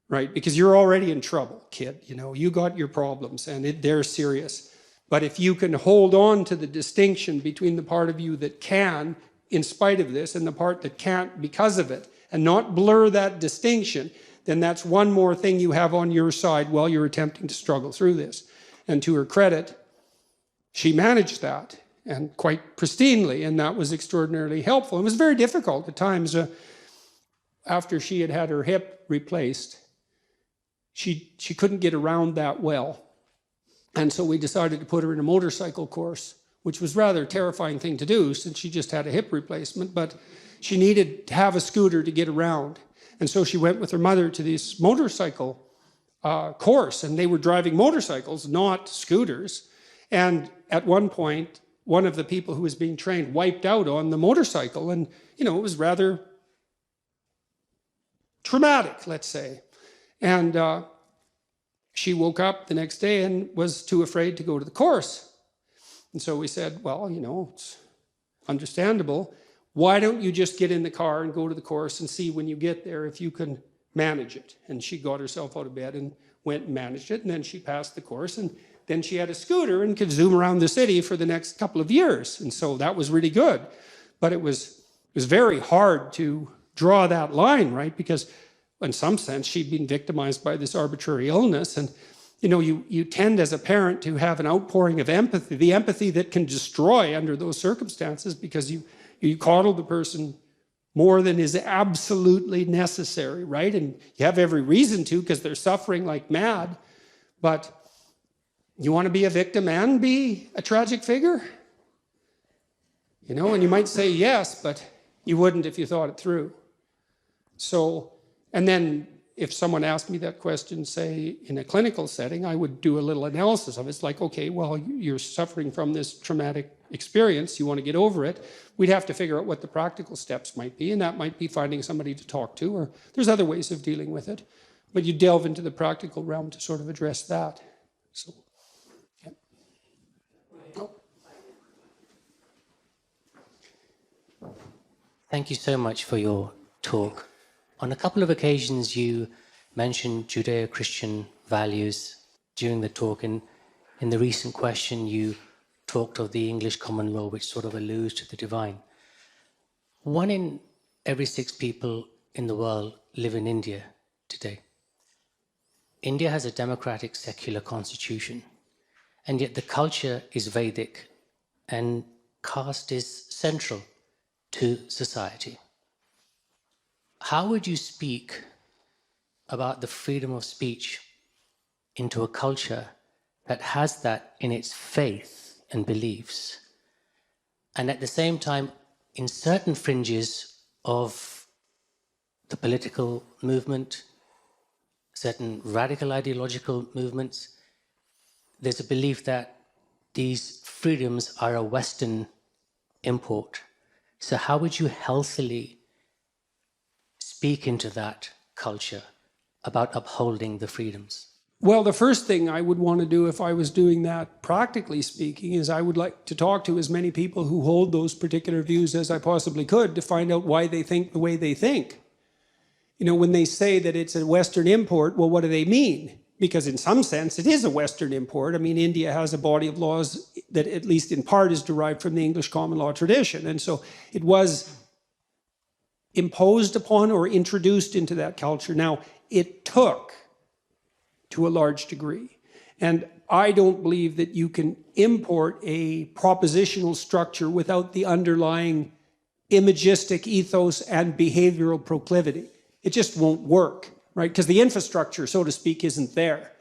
right? Because you're already in trouble, kid. You know, you got your problems and they're serious. But if you can hold on to the distinction between the part of you that can, in spite of this, and the part that can't because of it, and not blur that distinction, then that's one more thing you have on your side while you're attempting to struggle through this. And to her credit, she managed that, and quite pristinely, and that was extraordinarily helpful. It was very difficult at times. After she had had her hip replaced, she couldn't get around that well. And so we decided to put her in a motorcycle course, which was rather a terrifying thing to do since she just had a hip replacement, but she needed to have a scooter to get around. And so she went with her mother to this motorcycle course, and they were driving motorcycles, not scooters. And at one point, one of the people who was being trained wiped out on the motorcycle, and, you know, it was rather traumatic, let's say. And she woke up the next day and was too afraid to go to the course. And so we said, well, you know, it's understandable. Why don't you just get in the car and go to the course and see when you get there if you can manage it? And she got herself out of bed and went and managed it. And then she passed the course. And then she had a scooter and could zoom around the city for the next couple of years. And so that was really good. But it was very hard to draw that line, right? Because in some sense, she'd been victimized by this arbitrary illness. And, you know, you tend as a parent to have an outpouring of empathy, the empathy that can destroy under those circumstances, because you coddle the person more than is absolutely necessary, right? And you have every reason to, because they're suffering like mad. But you want to be a victim and be a tragic figure? You know, and you might say yes, but you wouldn't if you thought it through. So, and then if someone asked me that question, say, in a clinical setting, I would do a little analysis of it. It's like, okay, well, you're suffering from this traumatic experience. You want to get over it. We'd have to figure out what the practical steps might be, and that might be finding somebody to talk to, or there's other ways of dealing with it. But you delve into the practical realm to sort of address that. So, yeah. Oh. Thank you so much for your talk. On a couple of occasions, you mentioned Judeo-Christian values during the talk, and in the recent question, you talked of the English common law, which sort of alludes to the divine. 1 in every 6 people in the world live in India today. India has a democratic, secular constitution, and yet the culture is Vedic, and caste is central to society. How would you speak about the freedom of speech into a culture that has that in its faith and beliefs, and at the same time, in certain fringes of the political movement, certain radical ideological movements, there's a belief that these freedoms are a Western import. So how would you healthily speak into that culture about upholding the freedoms? Well, the first thing I would want to do if I was doing that, practically speaking, is I would like to talk to as many people who hold those particular views as I possibly could to find out why they think the way they think. You know, when they say that it's a Western import, well, what do they mean? Because in some sense, it is a Western import. I mean, India has a body of laws that at least in part is derived from the English common law tradition. And so it was imposed upon or introduced into that culture. Now, it took to a large degree. And I don't believe that you can import a propositional structure without the underlying imagistic ethos and behavioral proclivity. It just won't work, right? Because the infrastructure, so to speak, isn't there.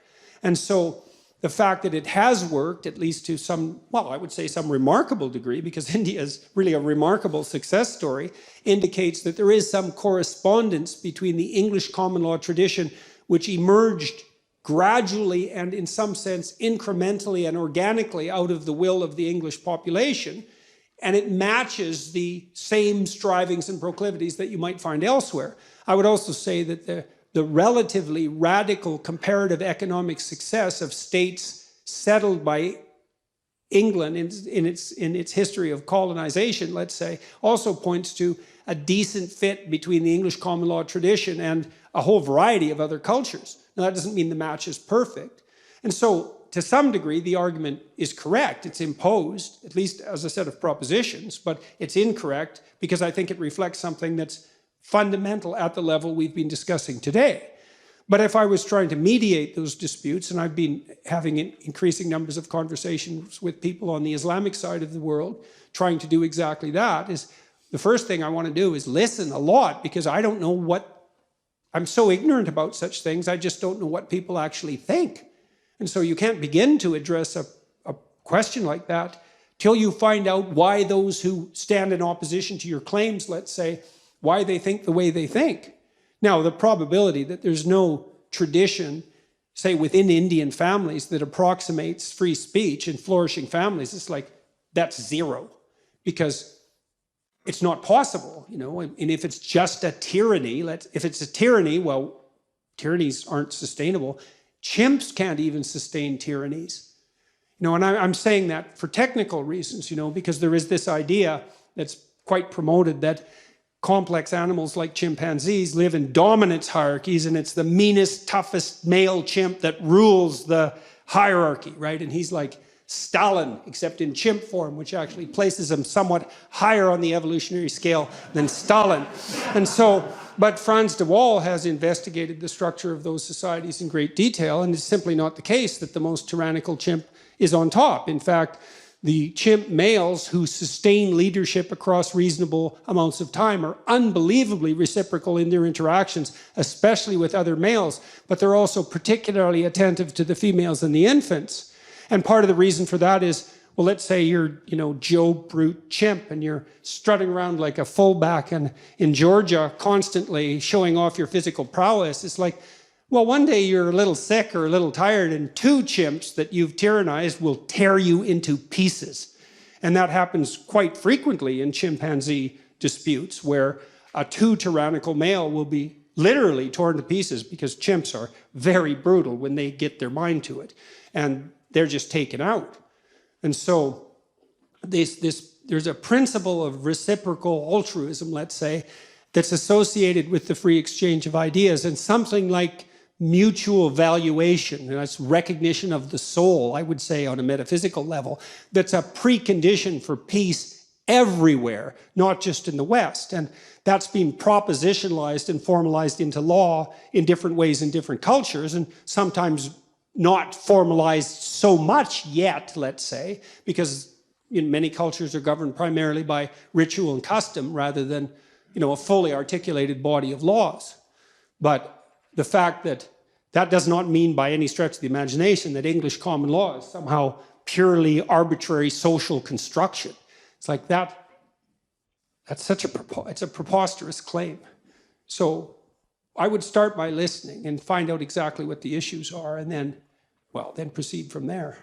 And so the fact that it has worked, at least to some, well, I would say some remarkable degree, because India is really a remarkable success story, indicates that there is some correspondence between the English common law tradition, which emerged gradually and in some sense incrementally and organically out of the will of the English population, and it matches the same strivings and proclivities that you might find elsewhere. I would also say that the relatively radical comparative economic success of states settled by England in its history of colonization, let's say, also points to a decent fit between the English common law tradition and a whole variety of other cultures. Now, that doesn't mean the match is perfect. And so, to some degree, the argument is correct. It's imposed, at least as a set of propositions, but it's incorrect because I think it reflects something that's fundamental at the level we've been discussing today. But if I was trying to mediate those disputes, and I've been having increasing numbers of conversations with people on the Islamic side of the world, trying to do exactly that, is the first thing I want to do is listen a lot, because I don't know what, I'm so ignorant about such things, I just don't know what people actually think. And so you can't begin to address a question like that till you find out why those who stand in opposition to your claims, let's say, why they think the way they think. Now, the probability that there's no tradition, say within Indian families, that approximates free speech in flourishing families, it's like, that's zero. Because it's not possible, you know, and if it's just a tyranny, if it's a tyranny, well, tyrannies aren't sustainable. Chimps can't even sustain tyrannies. You know, and I'm saying that for technical reasons, you know, because there is this idea that's quite promoted that complex animals like chimpanzees live in dominance hierarchies, and it's the meanest, toughest male chimp that rules the hierarchy, right? And he's like Stalin, except in chimp form, which actually places him somewhat higher on the evolutionary scale than Stalin. And so, but Frans de Waal has investigated the structure of those societies in great detail, and it's simply not the case that the most tyrannical chimp is on top. In fact, the chimp males who sustain leadership across reasonable amounts of time are unbelievably reciprocal in their interactions, especially with other males, but they're also particularly attentive to the females and the infants. And part of the reason for that is, well, let's say you're, you know, Joe Brute chimp and you're strutting around like a fullback and in Georgia constantly showing off your physical prowess. It's like, well, one day you're a little sick or a little tired and two chimps that you've tyrannized will tear you into pieces. And that happens quite frequently in chimpanzee disputes where a too tyrannical male will be literally torn to pieces because chimps are very brutal when they get their mind to it. And they're just taken out. And so there's a principle of reciprocal altruism, let's say, that's associated with the free exchange of ideas, and something like mutual valuation, and that's recognition of the soul, I would say, on a metaphysical level, that's a precondition for peace everywhere, not just in the West. And that's been propositionalized and formalized into law in different ways in different cultures, and sometimes not formalized so much yet, let's say, because many cultures are governed primarily by ritual and custom rather than, you know, a fully articulated body of laws. But the fact that that does not mean by any stretch of the imagination that English common law is somehow purely arbitrary social construction. It's like that's such a preposterous claim. So I would start by listening and find out exactly what the issues are, and then proceed from there.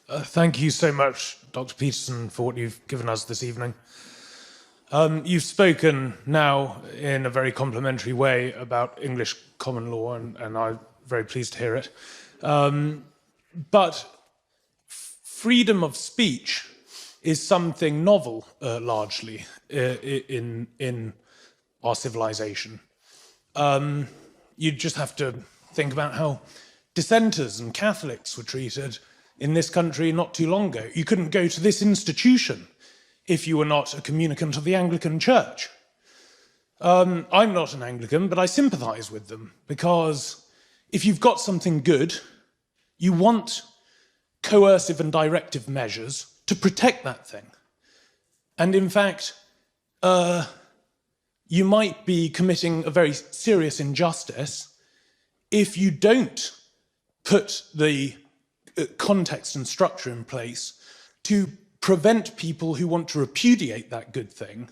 Thank you so much, Dr. Peterson, for what you've given us this evening. You've spoken now in a very complimentary way about English common law, and I'm very pleased to hear it. But freedom of speech is something novel, largely, in our civilization. You just have to think about how dissenters and Catholics were treated in this country not too long ago. You couldn't go to this institution if you were not a communicant of the Anglican Church. I'm not an Anglican, but I sympathize with them, because if you've got something good, you want coercive and directive measures to protect that thing. And in fact, you might be committing a very serious injustice if you don't put the context and structure in place to prevent people who want to repudiate that good thing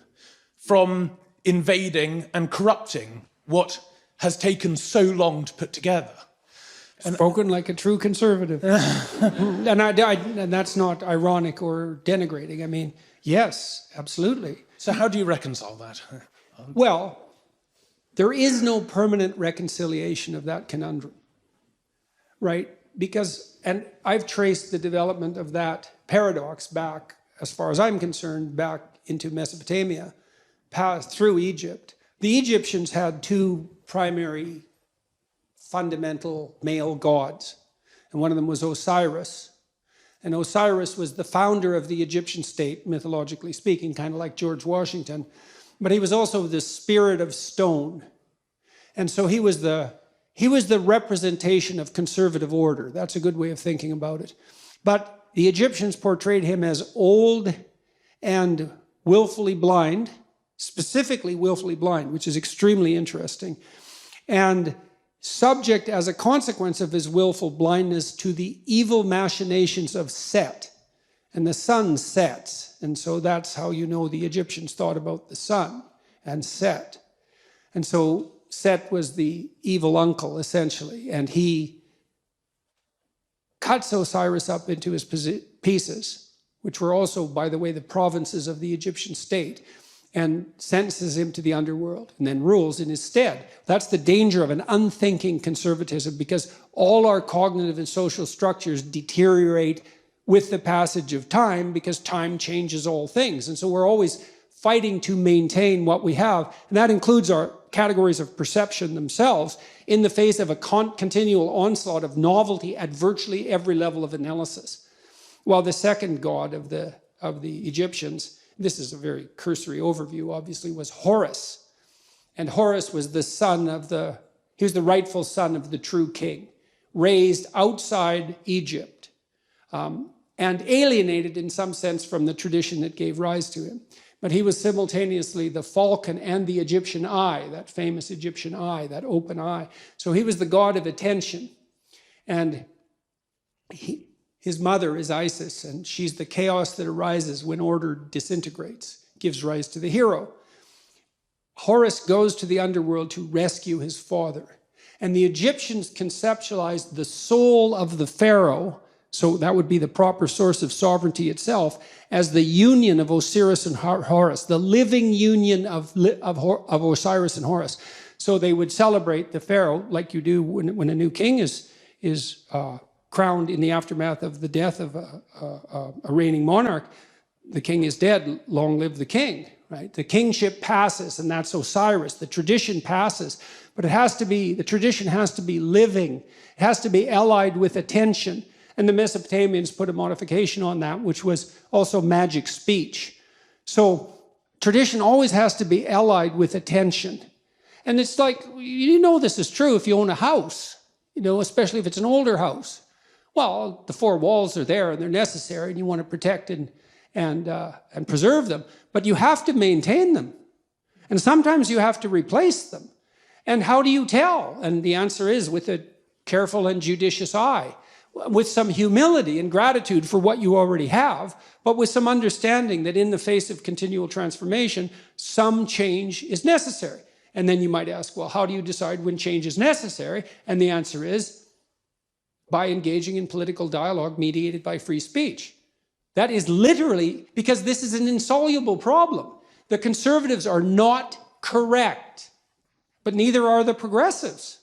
from invading and corrupting what has taken so long to put together. Spoken like a true conservative. and that's not ironic or denigrating. I mean, yes, absolutely. So how do you reconcile that? Well, there is no permanent reconciliation of that conundrum, right? Because, and I've traced the development of that paradox back, as far as I'm concerned, back into Mesopotamia, passed through Egypt. The Egyptians had two primary fundamental male gods, and one of them was Osiris. And Osiris was the founder of the Egyptian state, mythologically speaking, kind of like George Washington, but he was also the spirit of stone. And so he was the representation of conservative order. That's a good way of thinking about it. But the Egyptians portrayed him as old and willfully blind, specifically willfully blind, which is extremely interesting, and subject as a consequence of his willful blindness to the evil machinations of Set. And the sun sets, and so that's how you know the Egyptians thought about the sun and Set. And so Set was the evil uncle, essentially, and he cuts Osiris up into his pieces, which were also, by the way, the provinces of the Egyptian state, and sentences him to the underworld, and then rules in his stead. That's the danger of an unthinking conservatism, because all our cognitive and social structures deteriorate with the passage of time, because time changes all things. And so we're always fighting to maintain what we have, and that includes our categories of perception themselves in the face of a continual onslaught of novelty at virtually every level of analysis. While the second god of the Egyptians, this is a very cursory overview, obviously, was Horus. And Horus was the he was the rightful son of the true king, raised outside Egypt, and alienated in some sense from the tradition that gave rise to him. But he was simultaneously the falcon and the Egyptian eye, that famous Egyptian eye, that open eye. So he was the god of attention. And his mother is Isis, and she's the chaos that arises when order disintegrates, gives rise to the hero. Horus goes to the underworld to rescue his father. And the Egyptians conceptualized the soul of the pharaoh, so that would be the proper source of sovereignty itself, as the union of Osiris and Horus, the living union of Osiris and Horus. So they would celebrate the pharaoh like you do when a new king is crowned in the aftermath of the death of a reigning monarch. The king is dead, long live the king, right? The kingship passes, and that's Osiris. The tradition passes, but the tradition has to be living. It has to be allied with attention. And the Mesopotamians put a modification on that, which was also magic speech. So tradition always has to be allied with attention. And it's like, this is true if you own a house, especially if it's an older house. Well, the four walls are there and they're necessary, and you want to protect and preserve them, but you have to maintain them. And sometimes you have to replace them. And how do you tell? And the answer is with a careful and judicious eye. with some humility and gratitude for what you already have, but with some understanding that in the face of continual transformation, some change is necessary. And then you might ask, well, how do you decide when change is necessary? And the answer is by engaging in political dialogue mediated by free speech. That is literally, because this is an insoluble problem. The conservatives are not correct, but neither are the progressives.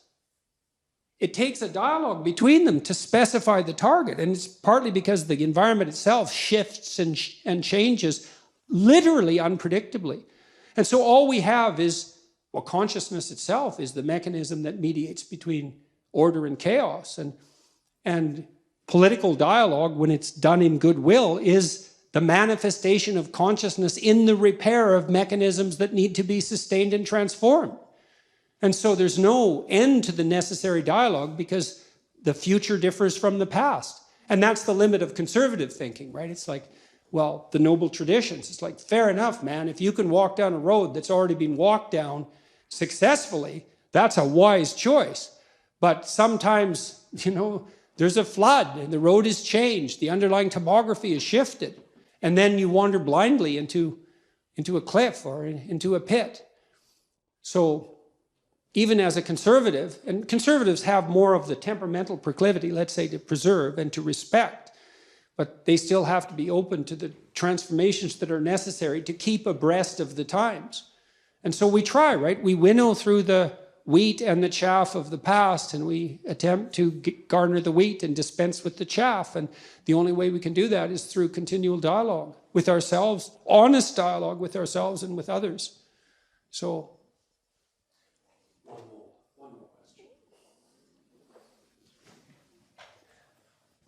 It takes a dialogue between them to specify the target, and it's partly because the environment itself shifts and changes literally unpredictably. And so all we have is, well, consciousness itself is the mechanism that mediates between order and chaos, and political dialogue, when it's done in goodwill, is the manifestation of consciousness in the repair of mechanisms that need to be sustained and transformed. And so there's no end to the necessary dialogue because the future differs from the past. And that's the limit of conservative thinking, right? It's like, well, the noble traditions. It's like, fair enough, man. If you can walk down a road that's already been walked down successfully, that's a wise choice. But sometimes, there's a flood and the road is changed. The underlying topography is shifted. And then you wander blindly into a cliff or into a pit. So even as a conservative, and conservatives have more of the temperamental proclivity, let's say, to preserve and to respect, but they still have to be open to the transformations that are necessary to keep abreast of the times. And so we try, right? We winnow through the wheat and the chaff of the past, and we attempt to garner the wheat and dispense with the chaff. And the only way we can do that is through continual dialogue with ourselves, honest dialogue with ourselves and with others. So,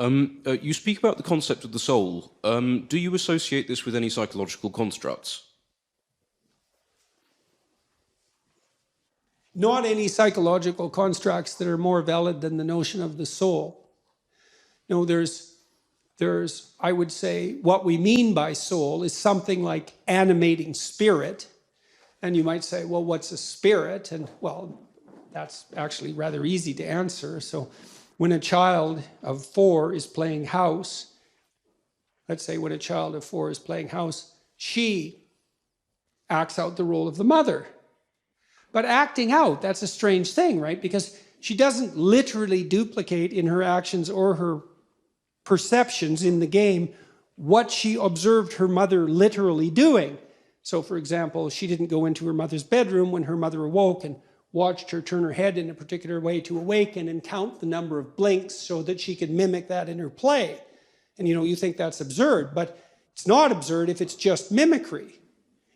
you speak about the concept of the soul. Do you associate this with any psychological constructs? Not any psychological constructs that are more valid than the notion of the soul. No, there's, I would say, what we mean by soul is something like animating spirit. And you might say, well, what's a spirit? And, well, that's actually rather easy to answer. So when a child of 4 is playing house, let's say when a child of 4 is playing house, she acts out the role of the mother. But acting out, that's a strange thing, right? Because she doesn't literally duplicate in her actions or her perceptions in the game what she observed her mother literally doing. So, for example, she didn't go into her mother's bedroom when her mother awoke and watched her turn her head in a particular way to awaken and count the number of blinks so that she could mimic that in her play. And, you think that's absurd, but it's not absurd if it's just mimicry.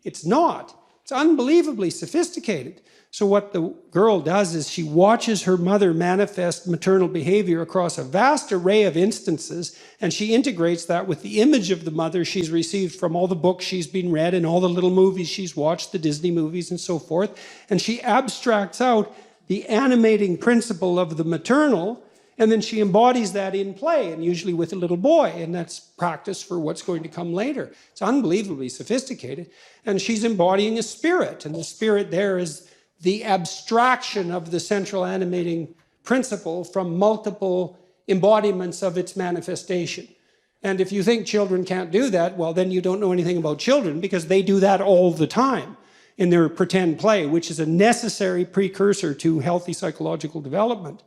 It's not. It's unbelievably sophisticated. So what the girl does is she watches her mother manifest maternal behavior across a vast array of instances, and she integrates that with the image of the mother she's received from all the books she's been read and all the little movies she's watched, the Disney movies and so forth, and she abstracts out the animating principle of the maternal, and then she embodies that in play, and usually with a little boy, and that's practice for what's going to come later. It's unbelievably sophisticated, and she's embodying a spirit, and the spirit there is the abstraction of the central animating principle from multiple embodiments of its manifestation. And if you think children can't do that, well, then you don't know anything about children, because they do that all the time in their pretend play, which is a necessary precursor to healthy psychological development.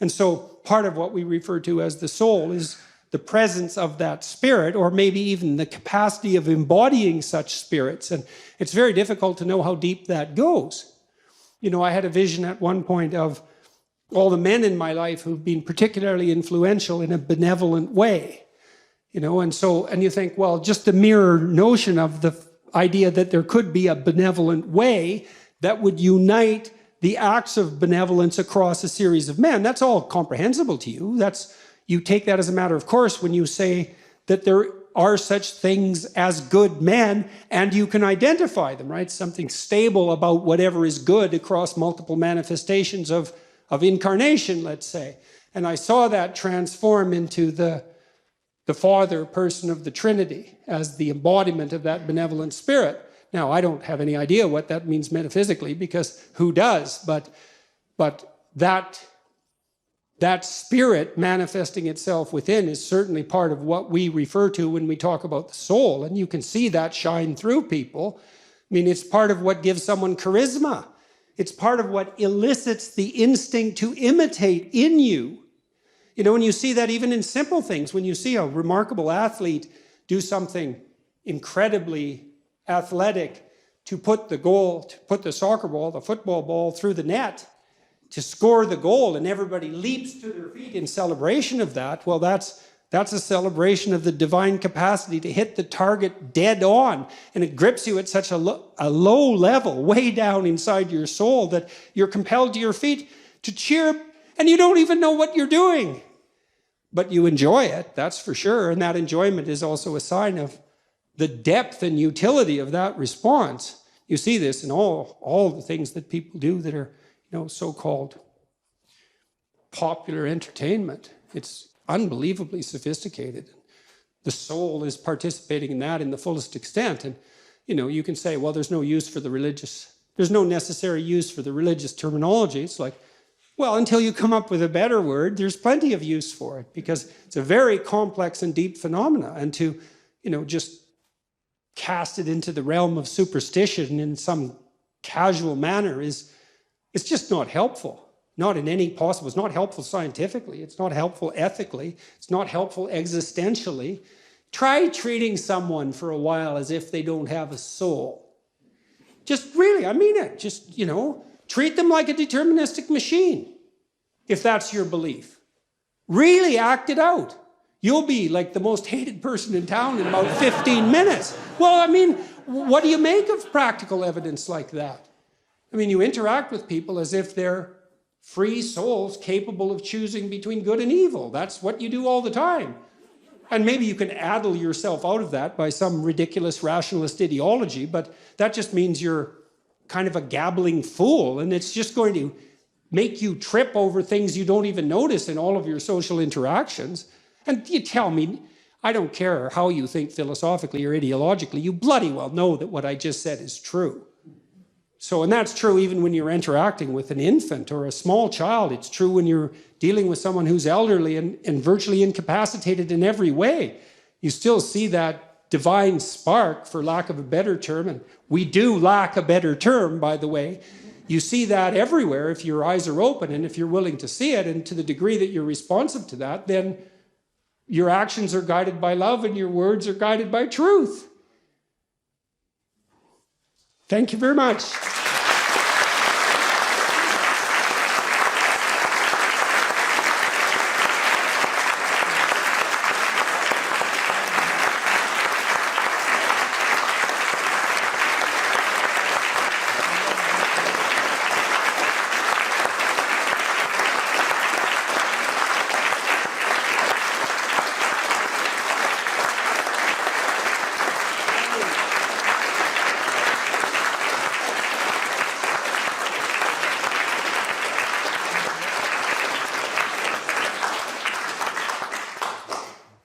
And so part of what we refer to as the soul is the presence of that spirit, or maybe even the capacity of embodying such spirits. And it's very difficult to know how deep that goes. I had a vision at one point of all the men in my life who've been particularly influential in a benevolent way. And you think, well, just the mere notion of the idea that there could be a benevolent way that would unite the acts of benevolence across a series of men, that's all comprehensible to you. You take that as a matter of course when you say that there are such things as good men, and you can identify them, right? Something stable about whatever is good across multiple manifestations of incarnation, let's say. And I saw that transform into the Father person of the Trinity as the embodiment of that benevolent spirit. Now, I don't have any idea what that means metaphysically, because who does? But that that spirit manifesting itself within is certainly part of what we refer to when we talk about the soul. And you can see that shine through people. I mean, it's part of what gives someone charisma. It's part of what elicits the instinct to imitate in you. You know, when you see that even in simple things, when you see a remarkable athlete do something incredibly athletic to put the soccer ball, the football ball through the net, to score the goal, and everybody leaps to their feet in celebration of that, well, that's a celebration of the divine capacity to hit the target dead on. And it grips you at such a low level, way down inside your soul, that you're compelled to your feet to cheer, and you don't even know what you're doing. But you enjoy it, that's for sure. And that enjoyment is also a sign of the depth and utility of that response. You see this in all the things that people do that are, you know, so-called popular entertainment. It's unbelievably sophisticated. The soul is participating in that in the fullest extent. And, you know, you can say, well, there's no necessary use for the religious terminology. It's like, well, until you come up with a better word, there's plenty of use for it, because it's a very complex and deep phenomena. And to, you know, just cast it into the realm of superstition in some casual manner it's just not helpful. Not in any possible. It's not helpful scientifically. It's not helpful ethically. It's not helpful existentially. Try treating someone for a while as if they don't have a soul. Just really, I mean it. Just, you know, treat them like a deterministic machine, if that's your belief. Really act it out. You'll be like the most hated person in town in about 15 minutes. Well, I mean, what do you make of practical evidence like that? I mean, you interact with people as if they're free souls capable of choosing between good and evil. That's what you do all the time. And maybe you can addle yourself out of that by some ridiculous rationalist ideology, but that just means you're kind of a gabbling fool, and it's just going to make you trip over things you don't even notice in all of your social interactions. And you tell me, I don't care how you think philosophically or ideologically, you bloody well know that what I just said is true. So, and that's true even when you're interacting with an infant or a small child. It's true when you're dealing with someone who's elderly and virtually incapacitated in every way. You still see that divine spark, for lack of a better term, and we do lack a better term, by the way. You see that everywhere if your eyes are open and if you're willing to see it, and to the degree that you're responsive to that, then your actions are guided by love and your words are guided by truth. Thank you very much.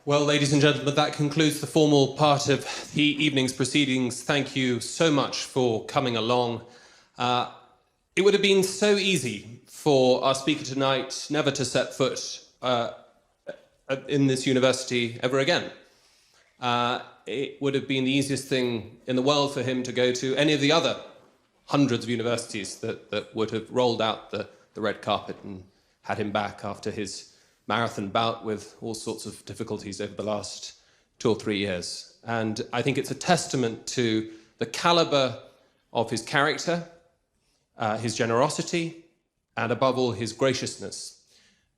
Well, ladies and gentlemen, that concludes the formal part of the evening's proceedings. Thank you so much for coming along. It would have been so easy for our speaker tonight never to set foot in this university ever again. It would have been the easiest thing in the world for him to go to any of the other hundreds of universities that would have rolled out the red carpet and had him back after his marathon bout with all sorts of difficulties over the last 2 or 3 years. And I think it's a testament to the caliber of his character, his generosity, and above all, his graciousness,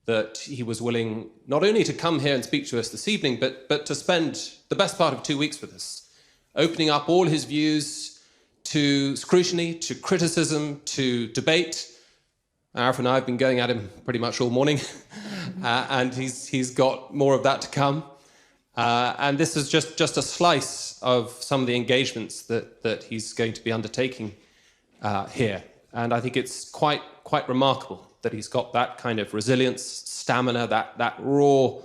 that he was willing not only to come here and speak to us this evening, but to spend the best part of 2 weeks with us, opening up all his views to scrutiny, to criticism, to debate. Arif and I have been going at him pretty much all morning, and he's got more of that to come. And this is just a slice of some of the engagements that he's going to be undertaking here. And I think it's quite remarkable that he's got that kind of resilience, stamina, that raw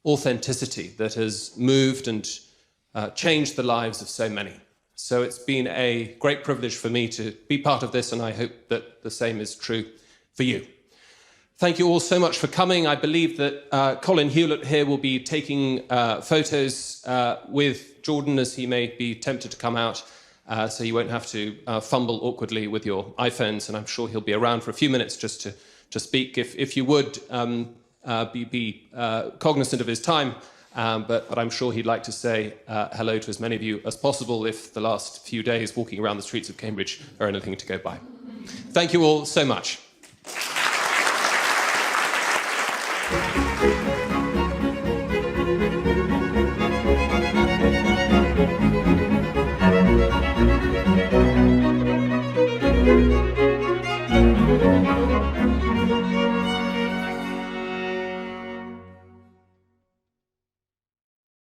authenticity that has moved and changed the lives of so many. So it's been a great privilege for me to be part of this, and I hope that the same is true for you. Thank you all so much for coming. I believe that Colin Hewlett here will be taking photos with Jordan, as he may be tempted to come out, so you won't have to fumble awkwardly with your iPhones, and I'm sure he'll be around for a few minutes just to speak. If you would be cognizant of his time, but I'm sure he'd like to say hello to as many of you as possible if the last few days walking around the streets of Cambridge are anything to go by. Thank you all so much.